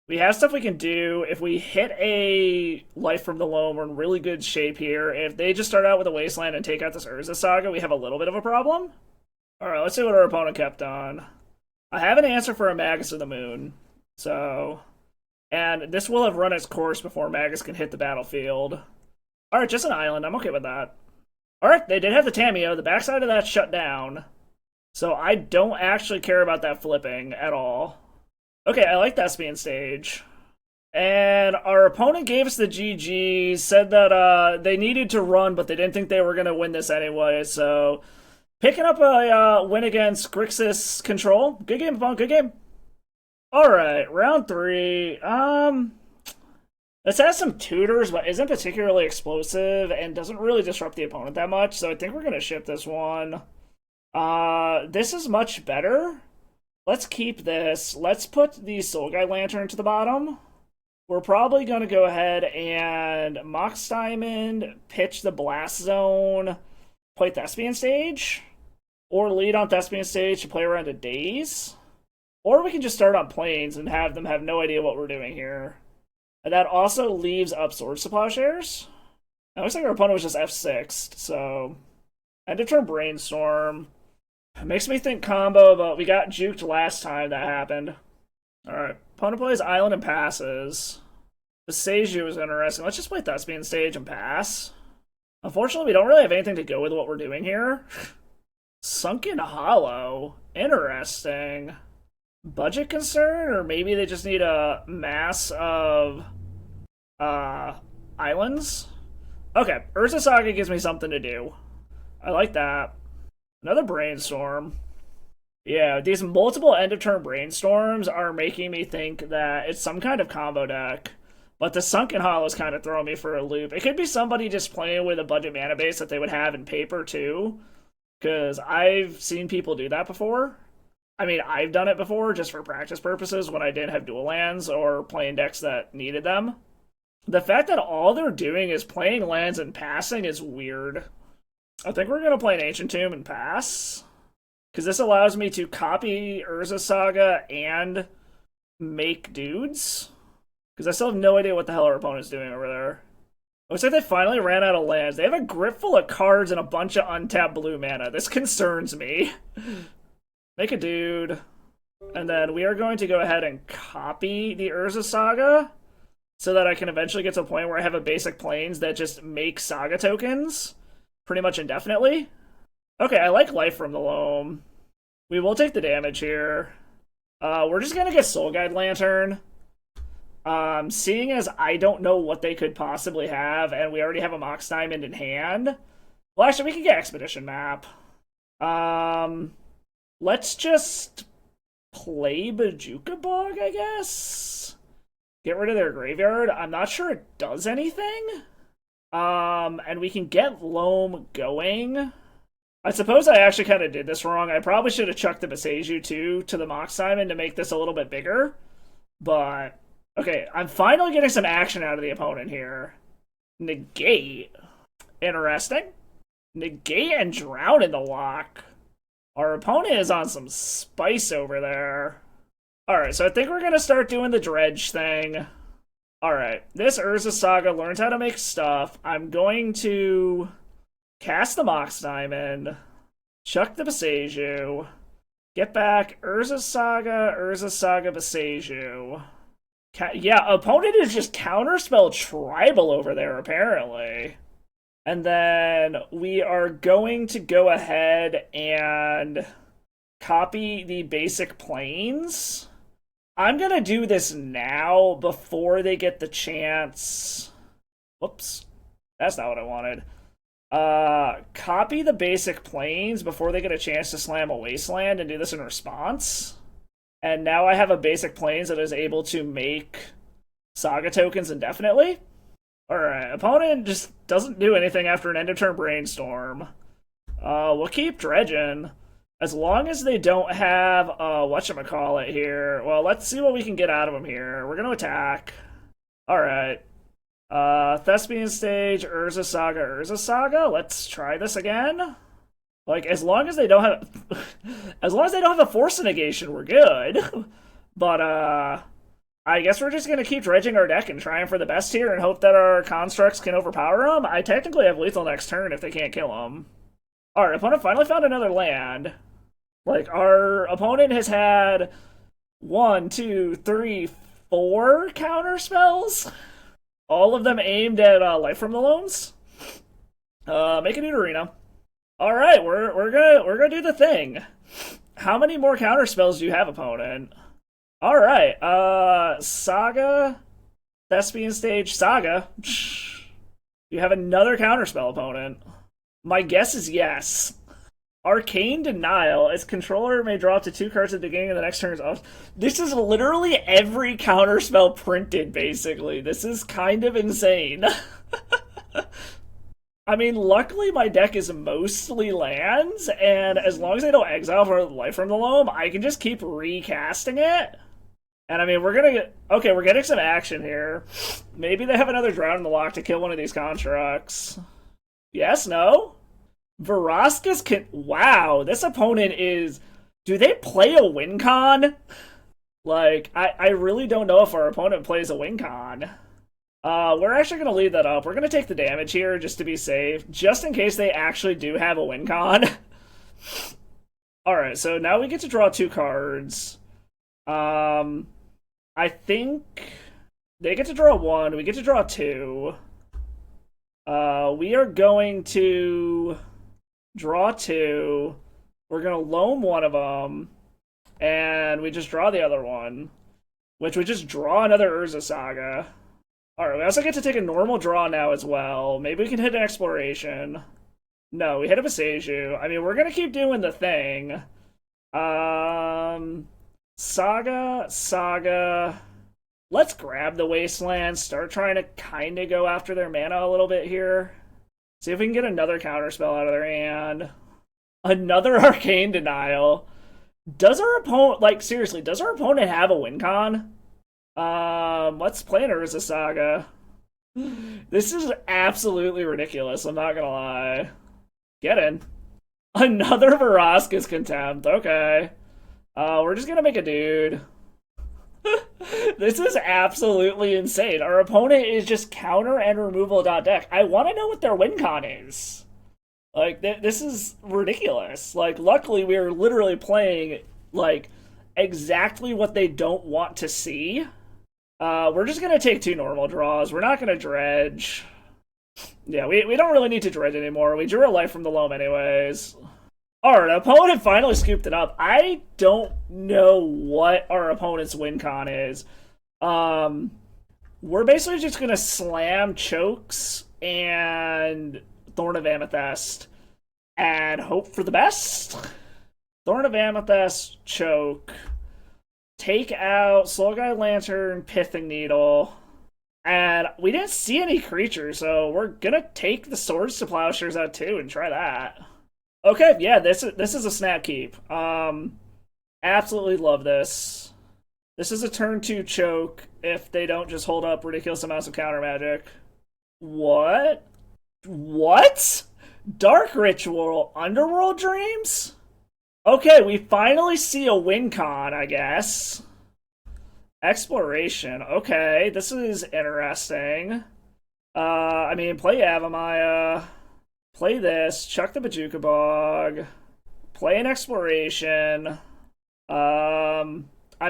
We have stuff we can do. If we hit a Life from the Loam, we're in really good shape here. If they just start out with a Wasteland and take out this Urza Saga, we have a little bit of a problem. Alright, let's see what our opponent kept on. I have an answer for a Magus of the Moon. So... And this will have run its course before Magus can hit the battlefield. Alright, just an island. I'm okay with that. Alright, they did have the Tamiyo. The backside of that shut down. So I don't actually care about that flipping at all. Okay, I like Thespian Stage. And our opponent gave us the GG, said that they needed to run, but they didn't think they were going to win this anyway, so... Picking up a win against Grixis Control. Good game, opponent, good game. Alright, round 3. This has some tutors, but isn't particularly explosive and doesn't really disrupt the opponent that much, so I think we're gonna ship this one. This is much better. Let's keep this. Let's put the Soul Guide Lantern to the bottom. We're probably gonna go ahead and Mox Diamond, pitch the Blast Zone, play Thespian Stage, or lead on Thespian Stage to play around a Daze. Or we can just start on Plains and have them have no idea what we're doing here. And that also leaves up Swords to Plowshares. It looks like our opponent was just F6'd, so... End of turn Brainstorm. It makes me think combo, but we got juked last time that happened. Alright, opponent plays Island and passes. The Seiju is interesting. Let's just play Thespian Stage and pass. Unfortunately, we don't really have anything to go with what we're doing here. Sunken Hollow. Interesting. Budget concern, or maybe they just need a mass of islands. Okay, Urza Saga gives me something to do. I like that. Another Brainstorm. Yeah, these multiple end of turn Brainstorms are making me think that it's some kind of combo deck. But the Sunken Hollow is kind of throwing me for a loop. It could be somebody just playing with a budget mana base that they would have in paper too. Because I've seen people do that before. I mean, I've done it before just for practice purposes when I didn't have dual lands or playing decks that needed them. The fact that all they're doing is playing lands and passing is weird. I think we're going to play an Ancient Tomb and pass. Because this allows me to copy Urza Saga and make dudes. Because I still have no idea what the hell our opponent's doing over there. Looks like they finally ran out of lands. They have a grip full of cards and a bunch of untapped blue mana. This concerns me. Make a dude. And then we are going to go ahead and copy the Urza Saga so that I can eventually get to a point where I have a basic Plains that just make Saga tokens pretty much indefinitely. Okay, I like Life from the Loam. We will take the damage here. We're just gonna get Soul Guide Lantern. Seeing as I don't know what they could possibly have, and we already have a Mox Diamond in hand. Well, actually, we can get Expedition Map. Let's just play Bajuka Bog, I guess? Get rid of their graveyard. I'm not sure it does anything. And we can get Loam going. I suppose I actually kind of did this wrong. I probably should have chucked the Beseiju, too, to the Mox Diamond to make this a little bit bigger. But, okay, I'm finally getting some action out of the opponent here. Negate. Interesting. Negate and Drown in the lock. Our opponent is on some spice over there. Alright, so I think we're going to start doing the dredge thing. Alright, this Urza Saga learns how to make stuff. I'm going to cast the Mox Diamond, chuck the Beseiju, get back Urza Saga, Beseiju. Yeah, opponent is just counterspell tribal over there, apparently. And then we are going to go ahead and copy the basic Plains. I'm going to do this now before they get the chance. Whoops. That's not what I wanted. Copy the basic Plains before they get a chance to slam a Wasteland and do this in response. And now I have a basic Plains that is able to make Saga tokens indefinitely. Alright, opponent just doesn't do anything after an end of turn Brainstorm. We'll keep dredging. As long as they don't have, whatchamacallit here. Well, let's see what we can get out of them here. We're gonna attack. Alright. Thespian Stage, Urza Saga. Let's try this again. Like, as long as they don't have... as long as they don't have a Force Negation, we're good. But, I guess we're just gonna keep dredging our deck and trying for the best here and hope that our constructs can overpower them. I technically have lethal next turn if they can't kill them. Alright, opponent finally found another land. Like, our opponent has had 1, 2, 3, 4 counter spells. All of them aimed at Life from the Loams. Make a new arena. Alright, we're gonna do the thing. How many more counter spells do you have, opponent? Alright, Saga, Thespian Stage, Saga. You have another counterspell, opponent. My guess is yes. Arcane Denial. Its controller may draw up to 2 cards at the beginning of the next turn. This is literally every counterspell printed, basically. This is kind of insane. I mean, luckily my deck is mostly lands, and as long as I don't exile for Life from the Loam, I can just keep recasting it. And I mean, we're gonna get... Okay, we're getting some action here. Maybe they have another Drown in the Lock to kill one of these constructs. Yes, no? Veraska's can... Wow, this opponent is... Do they play a win con? Like, I really don't know if our opponent plays a win con. We're actually going to leave that up. We're going to take the damage here just to be safe, just in case they actually do have a win con. Alright, so now we get to draw 2 cards. I think they get to draw 1, we get to draw 2. We are going to draw 2. We're going to loam one of them, and we just draw the other one, which would just draw another Urza Saga. Alright, we also get to take a normal draw now as well. Maybe we can hit an Exploration. No, we hit a Viseju. I mean, we're gonna keep doing the thing. Saga. Let's grab the Wasteland, start trying to kind of go after their mana a little bit here. See if we can get another counterspell out of their hand. Another Arcane Denial. Does our opponent, like, seriously, does our opponent have a win con? Let's play an Urza Saga. This is absolutely ridiculous, I'm not gonna lie. Get in. Another Veraska's Contempt, okay. We're just gonna make a dude. This is absolutely insane. Our opponent is just counter and removal.deck. I want to know what their win con is. Like, this is ridiculous. Like, luckily we are literally playing, like, exactly what they don't want to see. We're just going to take 2 normal draws. We're not going to dredge. Yeah, we don't really need to dredge anymore. We drew a Life from the Loam anyways. Alright, opponent finally scooped it up. I don't know what our opponent's win con is. We're basically just going to slam Chokes and Thorn of Amethyst and hope for the best. Thorn of Amethyst, Choke. Take out Soul Guide Lantern, Pithing Needle, and we didn't see any creatures, so we're gonna take the Swords to Plowshares out too and try that. Okay, yeah, this is a snap keep. Absolutely love this. This is a turn 2 choke if they don't just hold up ridiculous amounts of counter magic. What? What? Dark Ritual, Underworld Dreams? Okay, we finally see a win con, I guess. Exploration. Okay, this is interesting. I mean, play Avamaya. Play this. Chuck the Bajuka Bog. Play an Exploration. I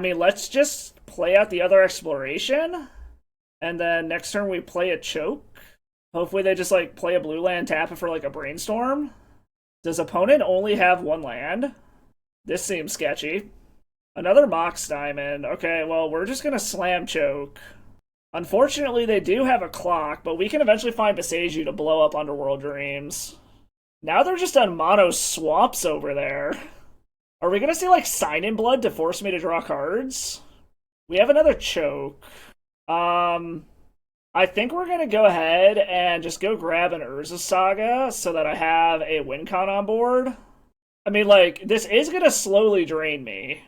mean, let's just play out the other Exploration. And then next turn we play a Choke. Hopefully they just, like, play a blue land, tap it for, like, a Brainstorm. Does opponent only have 1 land? This seems sketchy. Another Mox Diamond. Okay, well, we're just gonna slam Choke. Unfortunately, they do have a clock, but we can eventually find Viseju to blow up Underworld Dreams. Now they're just on mono swamps over there. Are we gonna see, like, Sign in Blood to force me to draw cards? We have another Choke. I think we're going to go ahead and just go grab an Urza Saga so that I have a win con on board. I mean, like, this is going to slowly drain me.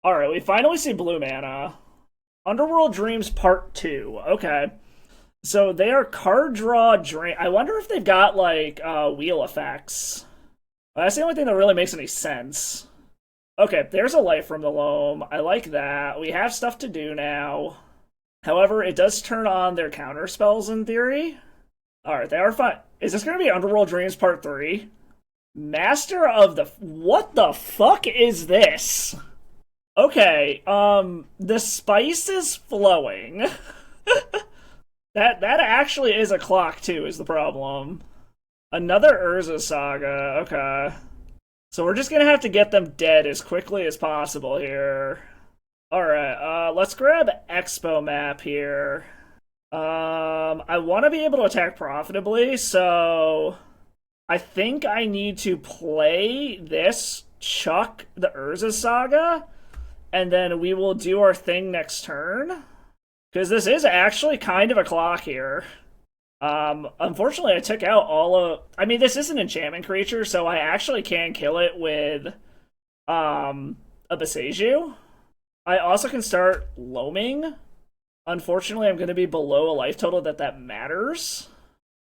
Alright, we finally see blue mana. Underworld Dreams Part 2. Okay. So they are card draw drain. I wonder if they've got, like, wheel effects. That's the only thing that really makes any sense. Okay, there's a Life from the Loam. I like that. We have stuff to do now. However, it does turn on their counter spells in theory. Alright, they are fine. Is this going to be Underworld Dreams Part 3? Master of the... What the fuck is this? Okay, the spice is flowing. That actually is a clock, too, is the problem. Another Urza Saga, okay. So we're just going to have to get them dead as quickly as possible here. Alright, let's grab Expo Map here. I want to be able to attack profitably, so I think I need to play this, chuck the Urza Saga, and then we will do our thing next turn. Because this is actually kind of a clock here. Unfortunately, I took out all of... I mean, this is an enchantment creature, so I actually can kill it with a Boseiju. I also can start loaming. Unfortunately, I'm going to be below a life total that matters.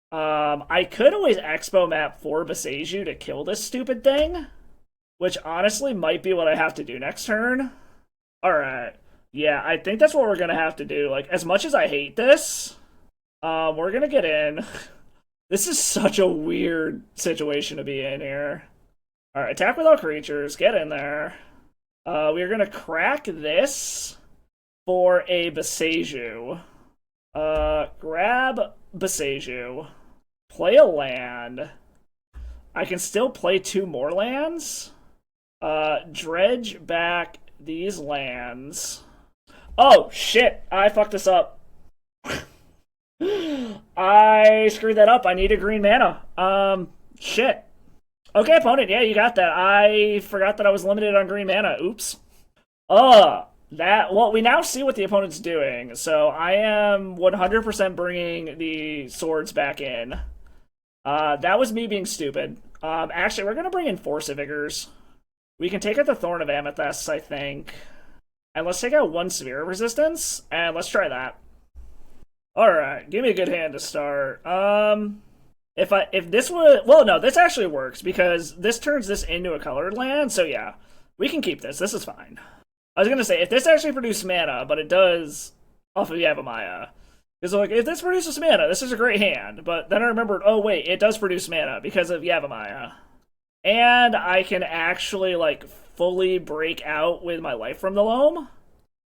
I could always expo map for Boseiju to kill this stupid thing, which honestly might be what I have to do next turn. Alright. Yeah, I think that's what we're going to have to do. Like, as much as I hate this, we're going to get in. This is such a weird situation to be in here. Alright, attack with all creatures. Get in there. We're going to crack this for a Boseiju. Grab Boseiju. Play a land. I can still play 2 more lands. Dredge back these lands. Oh, shit! I fucked this up. I screwed that up. I need a green mana. Shit. Okay, opponent, yeah, you got that. I forgot that I was limited on green mana. Oops. Well, we now see what the opponent's doing, so I am 100% bringing the swords back in. That was me being stupid. Actually, we're gonna bring in Force of Vigors. We can take out the Thorn of Amethyst, I think. And let's take out 1 Sphere of Resistance, and let's try that. Alright, give me a good hand to start. If this would... Well, no, this actually works, because this turns this into a colored land, so yeah. We can keep this. This is fine. I was gonna say, if this actually produced mana, but it does off of Yavimaya. Because, like, if this produces mana, this is a great hand. But then I remembered, oh wait, it does produce mana because of Yavimaya. And I can actually, like, fully break out with my Life from the Loam.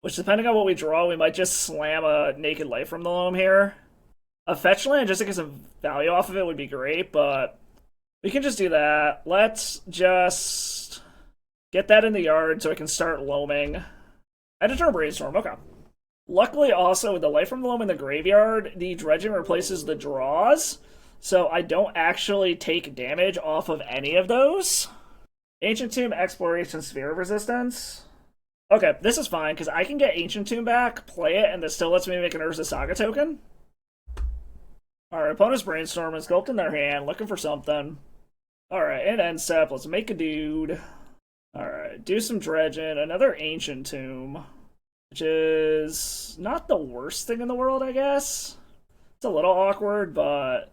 Which, depending on what we draw, we might just slam a naked Life from the Loam here. A fetch land, just to get some value off of it, would be great, but we can just do that. Let's just get that in the yard so I can start loaming. And a turn Brainstorm, okay. Luckily, also, with the Life from the Loam in the graveyard, the dredging replaces the draws, so I don't actually take damage off of any of those. Ancient Tomb, Exploration, Sphere of Resistance. Okay, this is fine, because I can get Ancient Tomb back, play it, and this still lets me make an Urza Saga token. Alright, opponent's brainstorming, sculpting their hand, looking for something. Alright, and end step, let's make a dude. Alright, do some dredging, another Ancient Tomb. Which is not the worst thing in the world, I guess. It's a little awkward, but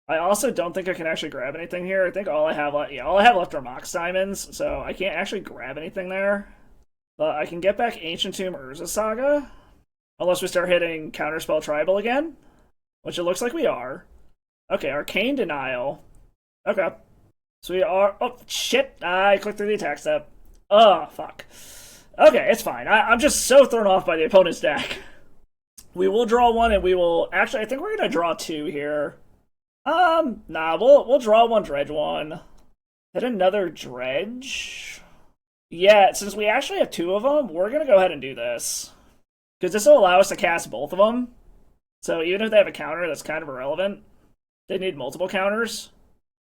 I also don't think I can actually grab anything here. I think all I have left are Mox Diamonds, so I can't actually grab anything there. But I can get back Ancient Tomb Urza Saga, unless we start hitting Counterspell Tribal again, which it looks like we are. Okay, Arcane Denial. Okay. So we are... Oh, shit! I clicked through the attack step. Oh, fuck. Okay, it's fine. I'm just so thrown off by the opponent's deck. We will draw 1, and we will... Actually, I think we're going to draw 2 here. Nah, we'll draw 1, dredge 1. Hit another dredge? Yeah, since we actually have 2 of them, we're going to go ahead and do this. Because this will allow us to cast both of them. So even if they have a counter, that's kind of irrelevant. They need multiple counters.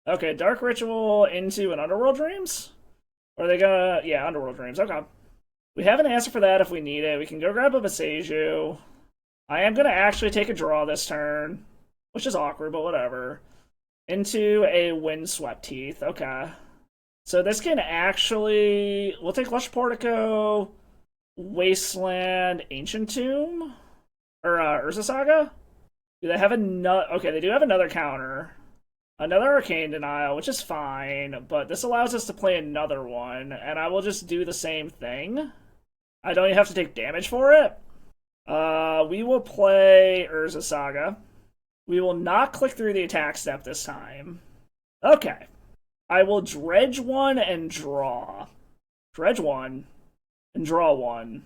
Okay, Dark Ritual into an Underworld Dreams? Or are they gonna... Yeah, Underworld Dreams, okay. We have an answer for that if we need it. We can go grab a Boseiju. I am going to actually take a draw this turn, which is awkward, but whatever. Into a Windswept Teeth. Okay. So this can actually... We'll take Lush Portico, Wasteland, Ancient Tomb, or Urza Saga? Do they have another... Okay, they do have another counter. Another Arcane Denial, which is fine, but this allows us to play another one, and I will just do the same thing. I don't even have to take damage for it. We will play Urza Saga. We will not click through the attack step this time. Okay. I will dredge 1 and draw. Dredge 1 and draw 1.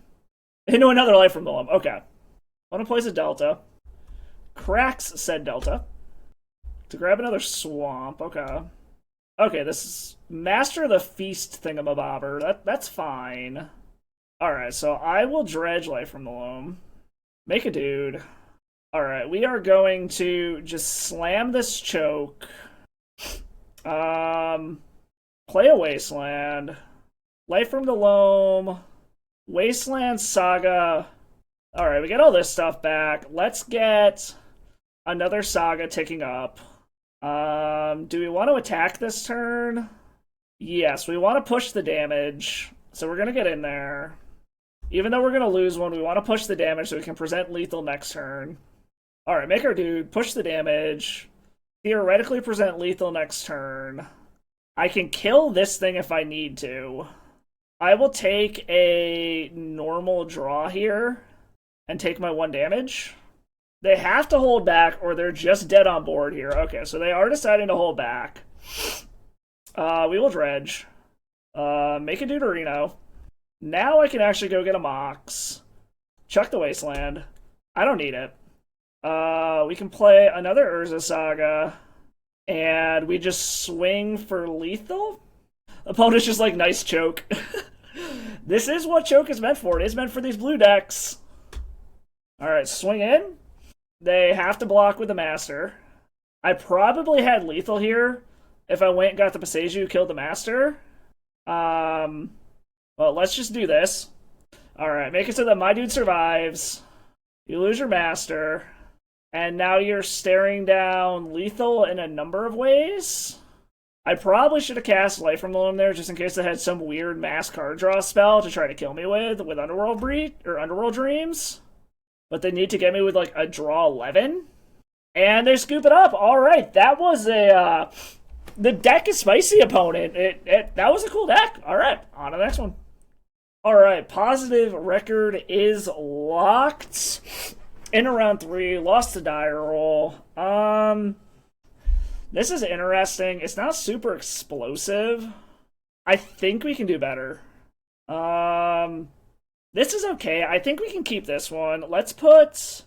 Into another Life from the Loam. Okay. Opponent plays a Delta. Cracks said Delta. To grab another swamp, okay. Okay, this is Master of the Feast thingamabobber. That's fine. Alright, so I will dredge Life from the Loam. Make a dude. Alright, we are going to just slam this choke. Play a Wasteland. Life from the Loam. Wasteland Saga. Alright, we get all this stuff back. Let's get another Saga ticking up. Do we want to attack this turn? Yes, we want to push the damage. So we're going to get in there. Even though we're going to lose one, we want to push the damage so we can present lethal next turn. Alright, make our dude. Push the damage. Theoretically present lethal next turn. I can kill this thing if I need to. I will take a normal draw here and take my 1 damage. They have to hold back or they're just dead on board here. Okay, so they are deciding to hold back. We will dredge. Make a Deuterino. Now I can actually go get a Mox. Chuck the Wasteland. I don't need it. We can play another Urza Saga. And we just swing for lethal? Opponent's just like, nice choke. This is what choke is meant for. It is meant for these blue decks. Alright, swing in. They have to block with the Master. I probably had lethal here if I went and got the Passeju, killed the Master. Well, let's just do this. Alright, make it so that my dude survives. You lose your Master. And now you're staring down lethal in a number of ways. I probably should have cast Life from the Loam there just in case they had some weird mass card draw spell to try to kill me with Underworld Breach or Underworld Dreams. But they need to get me with like a draw 11. And they scoop it up. Alright, that was a the deck is spicy, opponent. That was a cool deck. Alright, on to the next one. Alright, positive record is locked. In round 3, lost the die roll. This is interesting. It's not super explosive. I think we can do better. This is okay. I think we can keep this one. Let's put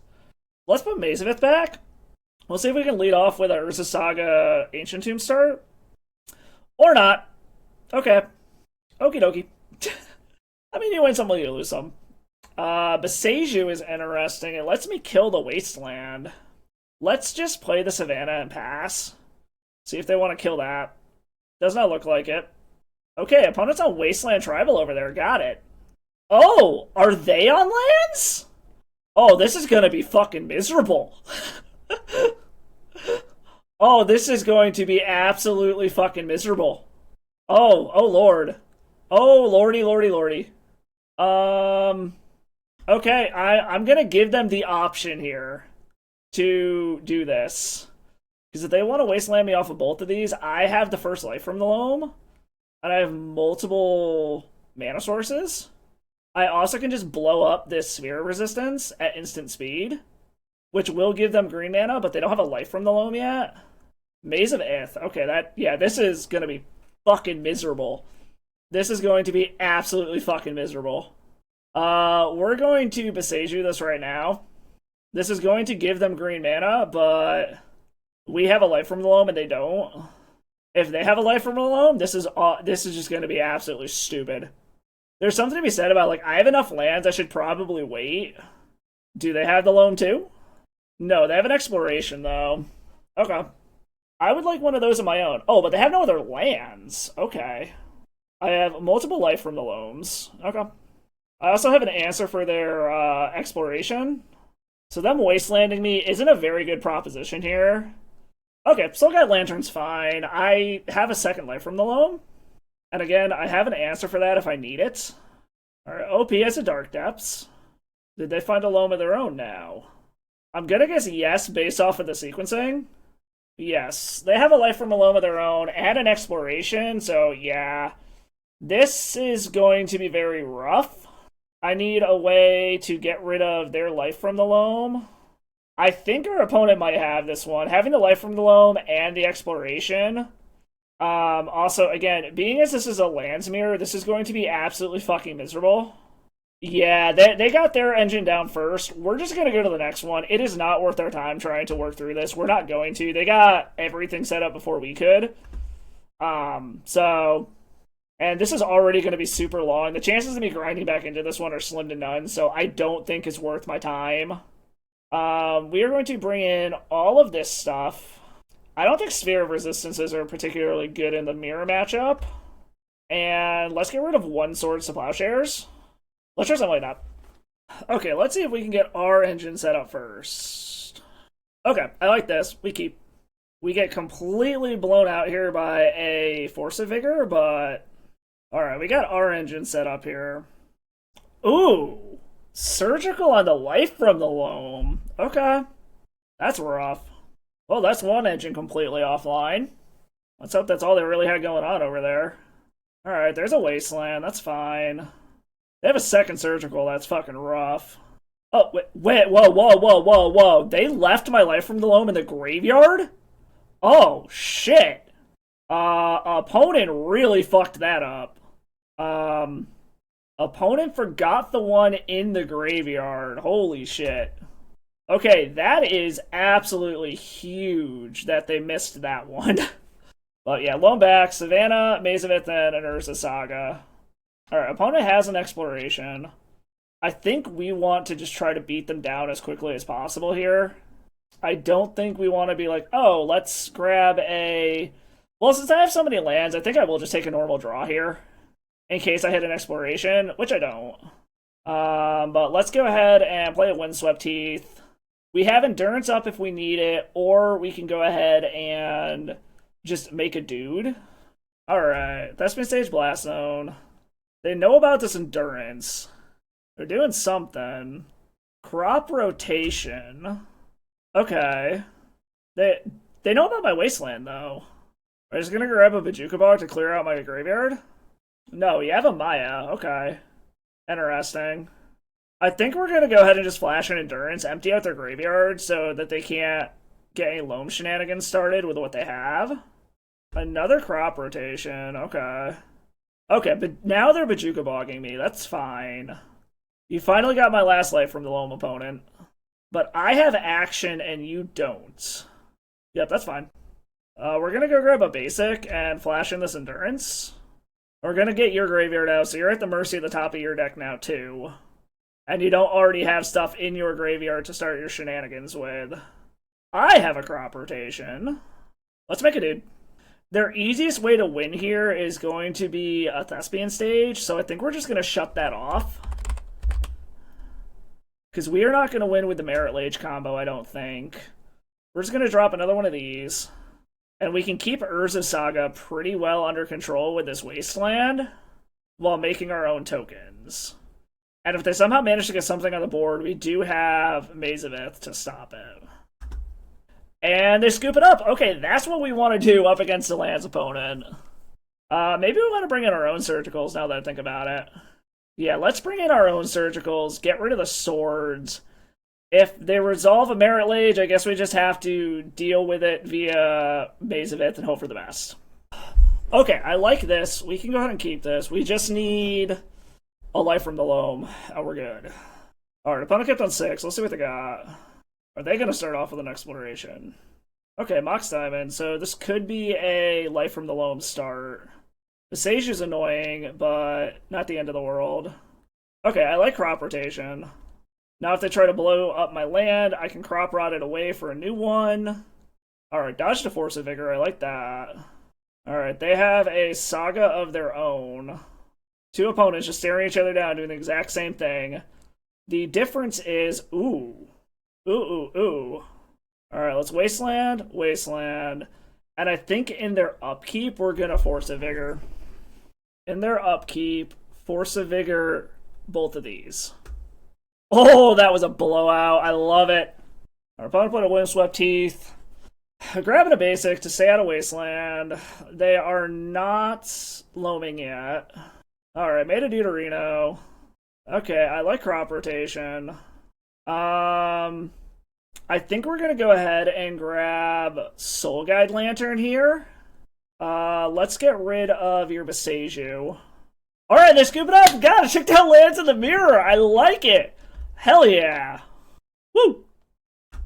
Mazavith back. We'll see if we can lead off with our Urza Saga Ancient Tomb start. Or not. Okay. Okie dokie. I mean, you win some, you lose some. Passeju is interesting. It lets me kill the Wasteland. Let's just play the Savannah and pass. See if they want to kill that. Does not look like it. Okay, opponent's on Wasteland Tribal over there. Got it. Oh, are they on lands? Oh, this is gonna be fucking miserable. Oh, this is going to be absolutely fucking miserable. Oh lord. Oh, lordy, lordy, lordy. Okay, I'm gonna give them the option here to do this. Because if they want to wasteland me off of both of these, I have the first Life from the Loam. And I have multiple mana sources. I also can just blow up this Sphere of Resistance at instant speed. Which will give them green mana, but they don't have a Life from the Loam yet. Maze of Ith. Okay, this is gonna be fucking miserable. This is going to be absolutely fucking miserable. We're going to Passeju this right now. This is going to give them green mana, but we have a Life from the Loam and they don't. If they have a Life from the Loam, this is just going to be absolutely stupid. There's something to be said about, like, I have enough lands, I should probably wait. Do they have the Loam too? No, they have an Exploration, though. Okay. I would like one of those of my own. Oh, but they have no other lands. Okay. I have multiple Life from the Loams. Okay. I also have an answer for their Exploration. So them wastelanding me isn't a very good proposition here. Okay, Soul Guide Lantern's fine. I have a second Life from the Loam. And again, I have an answer for that if I need it. Alright, OP has a Dark Depths. Did they find a Loam of their own now? I'm gonna guess yes, based off of the sequencing. Yes, they have a Life from the Loam of their own and an Exploration, so yeah. This is going to be very rough. I need a way to get rid of their Life from the Loam. I think our opponent might have this one. Having the Life from the Loam and the Exploration. Also, again, being as this is a lands mirror, this is going to be absolutely fucking miserable. Yeah, they got their engine down first. We're just going to go to the next one. It is not worth our time trying to work through this. We're not going to. They got everything set up before we could. And this is already going to be super long. The chances of me grinding back into this one are slim to none, so I don't think it's worth my time. We are going to bring in all of this stuff. I don't think Sphere of Resistances are particularly good in the mirror matchup. And let's get rid of one Swords to Plowshares. Let's try something like that. Okay, let's see if we can get our engine set up first. Okay, I like this. We keep. We get completely blown out here by a Force of Vigor, but... Alright, we got our engine set up here. Ooh! Surgical on the Life from the Loam. Okay. That's rough. Well, that's one engine completely offline. Let's hope that's all they really had going on over there. Alright, there's a Wasteland. That's fine. They have a second Surgical. That's fucking rough. Oh, wait, whoa. They left my Life from the Loam in the graveyard? Oh, shit. Opponent really fucked that up. Opponent forgot the one in the graveyard. Holy shit. Okay, that is absolutely huge that they missed that one. But yeah, Loam back, Savannah, Maze of Ithne, and Urza Saga. Alright, opponent has an Exploration. I think we want to just try to beat them down as quickly as possible here. I don't think we want to be like, oh, let's grab a... Well, since I have so many lands, I think I will just take a normal draw here. In case I hit an Exploration, which I don't. But let's go ahead and play a Windswept Heath. We have Endurance up if we need it, or we can go ahead and just make a dude. Alright, that's been Stage Blast Zone. They know about this Endurance. They're doing something. Crop Rotation. Okay. They know about my Wasteland, though. Are you just gonna grab a Bajuka Bog to clear out my graveyard? No, you have a Maya. Okay. Interesting. I think we're gonna go ahead and just flash an Endurance, empty out their graveyard so that they can't get any Loam shenanigans started with what they have. Another Crop Rotation. Okay. Okay, but now they're Bajuka Bogging me. That's fine. You finally got my last life from the Loam opponent. But I have action and you don't. Yep, that's fine. We're gonna go grab a basic and flash in this Endurance. We're gonna get your graveyard out, so you're at the mercy of the top of your deck now, too. And you don't already have stuff in your graveyard to start your shenanigans with. I have a Crop Rotation. Let's make a dude. Their easiest way to win here is going to be a Thespian stage, so I think we're just gonna shut that off. Because we are not going to win with the Merit Lage combo, I don't think. We're just going to drop another one of these. And we can keep Urza Saga pretty well under control with this Wasteland while making our own tokens. And if they somehow manage to get something on the board, we do have Maze of Ith to stop it. And they scoop it up. Okay, that's what we want to do up against the land's opponent. Maybe we want to bring in our own Surgicals now that I think about it. Yeah, let's bring in our own Surgicals, get rid of the swords. If they resolve a Merit Lage, I guess we just have to deal with it via Maze of Ith and hope for the best. Okay, I like this. We can go ahead and keep this. We just need a Life from the Loam. Oh, we're good. Alright, opponent kept on 6. Let's see what they got. Are they going to start off with an Exploration? Okay, Mox Diamond. So this could be a Life from the Loam start. The Sage is annoying, but not the end of the world. Okay, I like Crop Rotation. Now if they try to blow up my land, I can Crop Rot it away for a new one. Alright, dodge to Force of Vigor, I like that. Alright, they have a Saga of their own. Two opponents just staring each other down, doing the exact same thing. The difference is, ooh. Alright, let's Wasteland, Wasteland. And I think in their upkeep, we're gonna Force of Vigor. In their upkeep, Force of Vigor, both of these. Oh, that was a blowout. I love it. Our opponent put a Windswept Heath. Grabbing a basic to stay out of Wasteland. They are not loaming yet. Alright, made a Deuterino. Okay, I like Crop Rotation. I think we're gonna go ahead and grab Soul Guide Lantern here. Let's get rid of your Beseju. Alright, they scoop it up! God, check down lands in the mirror! I like it! Hell yeah! Woo!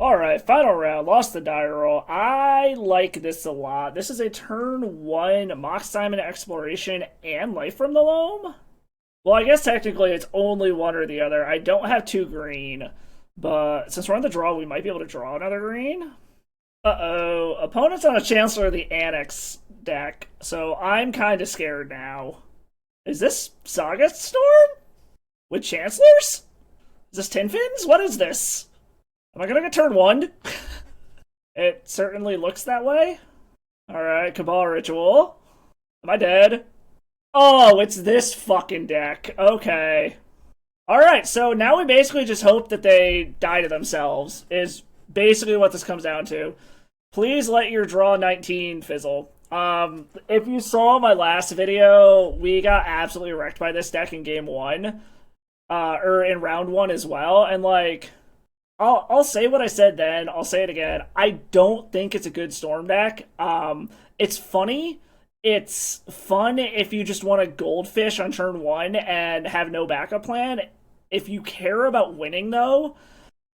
Alright, final round. Lost the die roll. I like this a lot. This is a turn 1 Mox Diamond Exploration and Life from the Loam? Well, I guess technically it's only one or the other. I don't have 2 green, but since we're on the draw, we might be able to draw another green. Uh-oh. Opponent's on a Chancellor of the Annex deck, so I'm kind of scared now. Is this Saga Storm? With Chancellors? Is this Tin Fins? What is this? Am I gonna get turn 1? It certainly looks that way. Alright, Cabal Ritual. Am I dead? Oh, it's this fucking deck. Okay. Alright, so now we basically just hope that they die to themselves, is basically what this comes down to. Please let your draw 19 fizzle. If you saw my last video, we got absolutely wrecked by this deck in game 1. Or in round 1 as well, and like, I'll say what I said then, I'll say it again. I don't think it's a good Storm deck. It's funny. It's fun if you just want to Goldfish on turn 1 and have no backup plan. If you care about winning, though,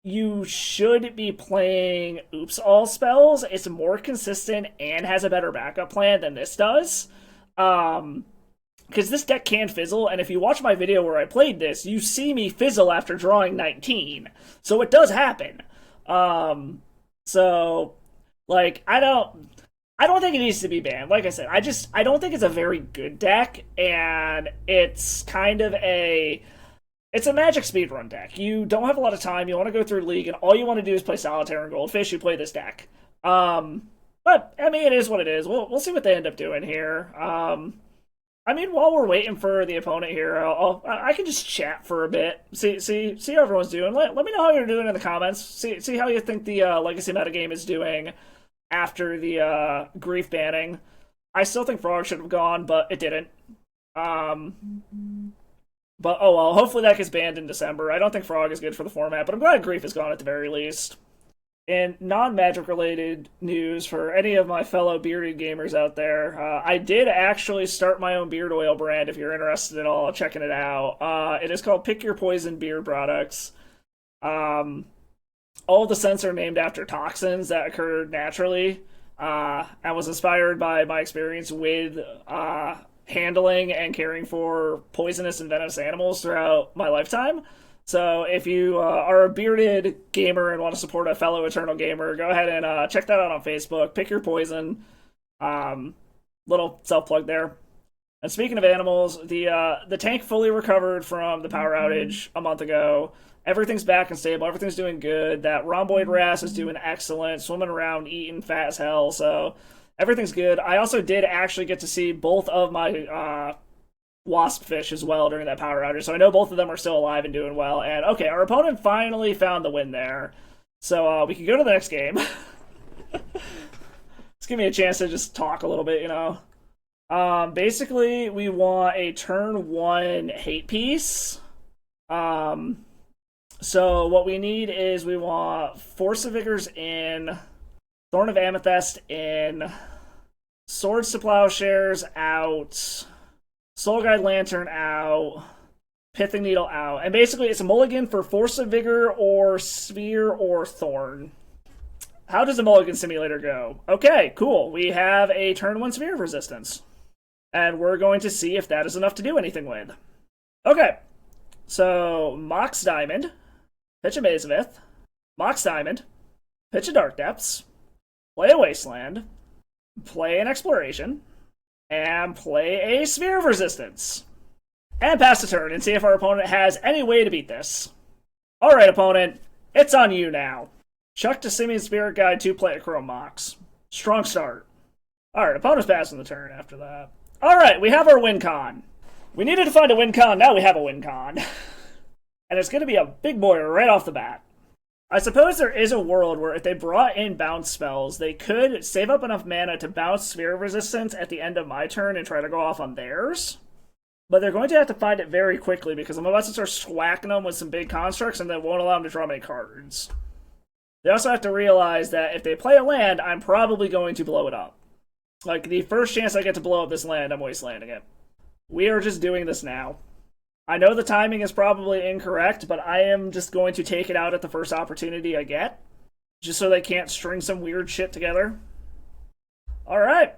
you should be playing Oops All spells. It's more consistent and has a better backup plan than this does. Because this deck can fizzle, and if you watch my video where I played this, you see me fizzle after drawing 19. So it does happen. So, like, I don't think it needs to be banned. Like I said, I don't think it's a very good deck, and it's kind of it's a Magic speedrun deck. You don't have a lot of time, you want to go through League, and all you want to do is play Solitaire and Goldfish, you play this deck. But, I mean, it is what it is. We'll see what they end up doing here. I mean, while we're waiting for the opponent here, I can just chat for a bit, see how everyone's doing. Let me know how you're doing in the comments. See how you think the Legacy metagame is doing after the Grief banning. I still think Frog should have gone, but it didn't. But oh well, hopefully that gets banned in December. I don't think Frog is good for the format, but I'm glad Grief is gone at the very least. In non-Magic related news for any of my fellow bearded gamers out there, I did actually start my own beard oil brand if you're interested at all checking it out. It is called Pick Your Poison Beard Products. All the scents are named after toxins that occurred naturally, and was inspired by my experience with handling and caring for poisonous and venomous animals throughout my lifetime. So if you are a bearded gamer and want to support a fellow Eternal gamer, go ahead and check that out on Facebook. Pick Your Poison. Little self-plug there. And speaking of animals, the tank fully recovered from the power outage a month ago. Everything's back and stable. Everything's doing good. That rhomboid wrasse is doing excellent. Swimming around, eating fat as hell. So everything's good. I also did actually get to see both of my wasp fish as well during that power outage, so I know both of them are still alive and doing well. And okay, our opponent finally found the win there, so we can go to the next game. Let's give me a chance to just talk a little bit, you know. Basically, we want a turn 1 hate piece. So what we need is we want Force of Vigors in, Thorn of Amethyst in, Swords to Plowshares out, Soul Guide Lantern out, Pithing Needle out. And basically it's a mulligan for Force of Vigor or Sphere or Thorn. How does the mulligan simulator go? Okay, cool. We have a turn 1 Sphere of Resistance. And we're going to see if that is enough to do anything with. Okay, so Mox Diamond, pitch a Maze of Ith, Mox Diamond, pitch a Dark Depths, play a Wasteland, play an Exploration, and play a Sphere of Resistance. And pass the turn and see if our opponent has any way to beat this. Alright, opponent, it's on you now. Chuck to Simian Spirit Guide 2, play a Chrome Mox. Strong start. Alright, opponent's passing the turn after that. Alright, we have our win con. We needed to find a win con, now we have a win con. And it's going to be a big boy right off the bat. I suppose there is a world where if they brought in bounce spells, they could save up enough mana to bounce Sphere of Resistance at the end of my turn and try to go off on theirs. But they're going to have to find it very quickly because I'm about to start swacking them with some big constructs and that won't allow them to draw many cards. They also have to realize that if they play a land, I'm probably going to blow it up. Like, the first chance I get to blow up this land, I'm wastelanding it. We are just doing this now. I know the timing is probably incorrect, but I am just going to take it out at the first opportunity I get. Just so they can't string some weird shit together. Alright.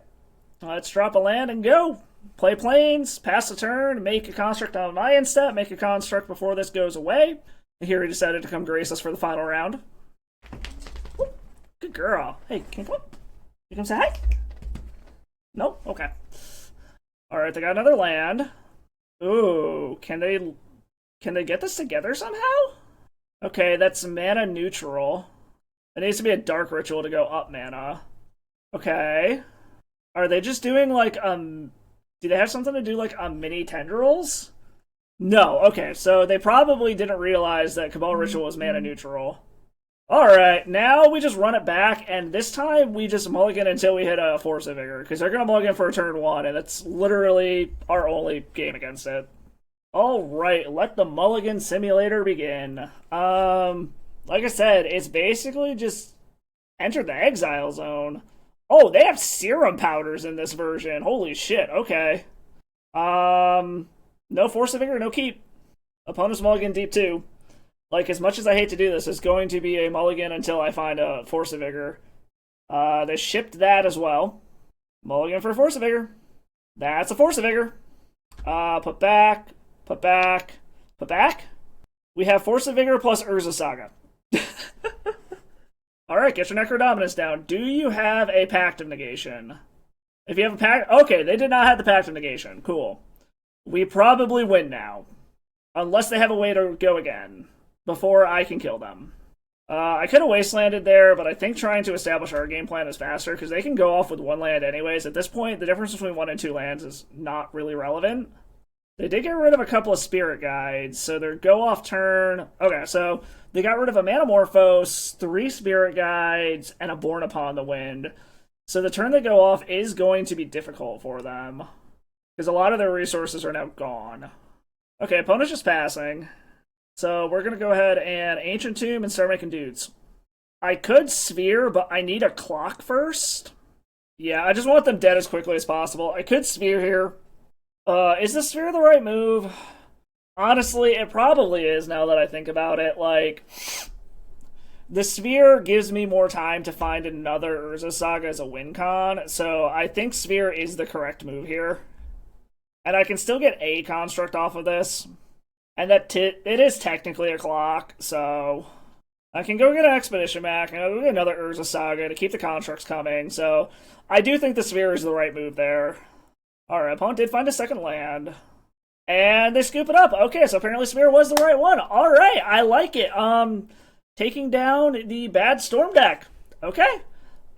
Let's drop a land and go. Play planes, pass the turn, make a construct on my end step, make a construct before this goes away. Here he decided to come grace us for the final round. Good girl. Hey, can you come up? You come say hi? Nope? Okay. Alright, they got another land. Ooh, can they get this together somehow? Okay, that's mana neutral. It needs to be a dark ritual to go up mana. Okay. Are they just doing like do they have something to do like mini tendrils? No, okay, so they probably didn't realize that Cabal Ritual was mana neutral. Alright, now we just run it back, and this time we just mulligan until we hit a Force of Vigor, because they're going to mulligan for a turn 1, and that's literally our only game against it. Alright, let the mulligan simulator begin. Like I said, it's basically just enter the exile zone. Oh, they have serum powders in this version. Holy shit, okay. No Force of Vigor, no keep. Opponent's mulligan deep too. Like, as much as I hate to do this, it's going to be a mulligan until I find a Force of Vigor. They shipped that as well. Mulligan for Force of Vigor. That's a Force of Vigor. Put back, put back, put back. We have Force of Vigor plus Urza Saga. Alright, get your Necro Dominance down. Do you have a Pact of Negation? If you have a Pact... Okay, they did not have the Pact of Negation. Cool. We probably win now. Unless they have a way to go again. Before I can kill them. I could have wastelanded there, but I think trying to establish our game plan is faster, because they can go off with 1 land anyways. At this point, the difference between 1 and 2 lands is not really relevant. They did get rid of a couple of Spirit Guides, so their go-off turn... Okay, so they got rid of a Manamorphose, 3 Spirit Guides, and a Born Upon the Wind. So the turn they go off is going to be difficult for them, because a lot of their resources are now gone. Okay, opponent's just passing. So we're going to go ahead and Ancient Tomb and start making dudes. I could Sphere, but I need a clock first. Yeah, I just want them dead as quickly as possible. I could Sphere here. Is the Sphere the right move? Honestly, it probably is now that I think about it. Like, the Sphere gives me more time to find another Urza Saga as a win con, so I think Sphere is the correct move here. And I can still get a construct off of this. And that it is technically a clock, so I can go get an Expedition Mac, and I'll go get another Urza Saga to keep the constructs coming, so I do think the Sphere is the right move there. Alright, opponent did find a second land. And they scoop it up. Okay, so apparently Sphere was the right one. Alright, I like it. Taking down the bad Storm deck. Okay.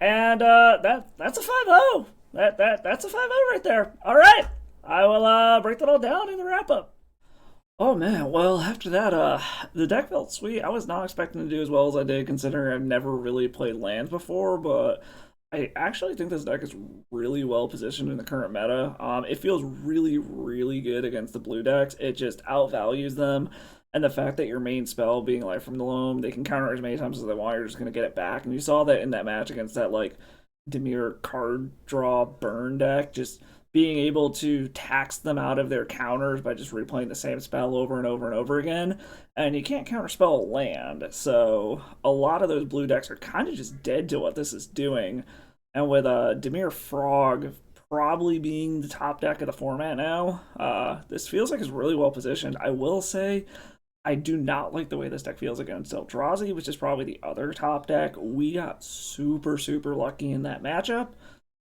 And that's a 5-0. That's a 5-0 right there. Alright. I will break that all down in the wrap-up. Oh man, well after that, the deck felt sweet. I was not expecting to do as well as I did, considering I've never really played lands before, but I actually think this deck is really well positioned in the current meta. It feels really, really good against the blue decks. It just outvalues them, and the fact that your main spell being Life from the Loam, they can counter as many times as they want, you're just going to get it back, and you saw that in that match against that, like, Dimir card draw burn deck, just being able to tax them out of their counters by just replaying the same spell over and over and over again. And you can't counterspell a land, so a lot of those blue decks are kind of just dead to what this is doing. And with Dimir Frog probably being the top deck of the format now, this feels like it's really well positioned. I will say, I do not like the way this deck feels against Eldrazi, which is probably the other top deck. We got super, super lucky in that matchup.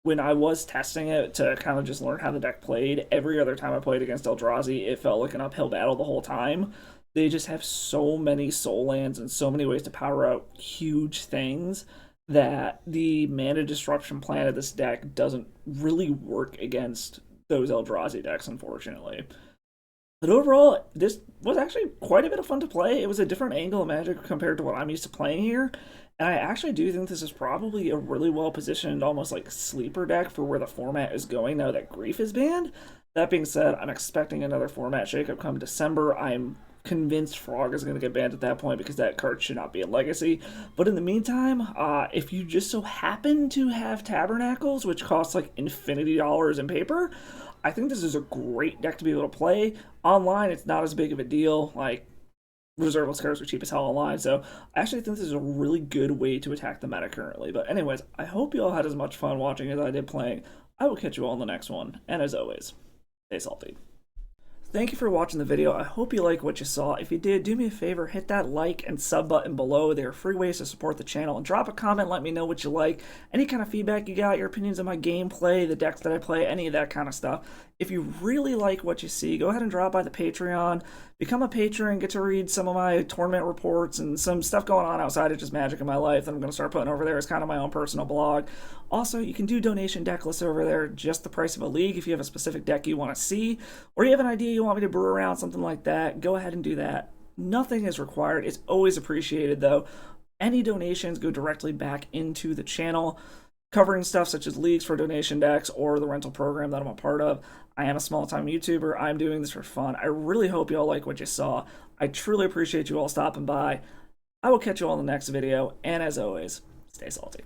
When I was testing it to kind of just learn how the deck played, every other time I played against Eldrazi, it felt like an uphill battle the whole time. They just have so many soul lands and so many ways to power out huge things that the mana disruption plan of this deck doesn't really work against those Eldrazi decks, unfortunately. But overall, this was actually quite a bit of fun to play. It was a different angle of Magic compared to what I'm used to playing here. And I actually do think this is probably a really well-positioned, almost like sleeper deck for where the format is going now that Grief is banned. That being said, I'm expecting another format shakeup come December. I'm convinced Frog is going to get banned at that point because that card should not be in Legacy. But in the meantime, if you just so happen to have Tabernacles, which costs like infinity dollars in paper, I think this is a great deck to be able to play. Online, it's not as big of a deal. Like, Reserveless cards are cheap as hell online, so I actually think this is a really good way to attack the meta currently. But anyways, I hope you all had as much fun watching as I did playing. I will catch you all in the next one, and as always, stay salty. Thank you for watching the video. I hope you like what you saw. If you did, do me a favor, hit that like and sub button below. There are free ways to support the channel. And drop a comment, let me know what you like. Any kind of feedback you got, your opinions on my gameplay, the decks that I play, any of that kind of stuff. If you really like what you see, go ahead and drop by the Patreon. Become a patron, get to read some of my tournament reports and some stuff going on outside of just Magic in my life that I'm going to start putting over there as kind of my own personal blog. Also, you can do donation deck lists over there, just the price of a league if you have a specific deck you want to see, or you have an idea you want me to brew around, something like that, go ahead and do that. Nothing is required. It's always appreciated, though. Any donations go directly back into the channel, covering stuff such as leagues for donation decks or the rental program that I'm a part of. I am a small-time YouTuber. I'm doing this for fun. I really hope you all like what you saw. I truly appreciate you all stopping by. I will catch you all in the next video, and as always, stay salty.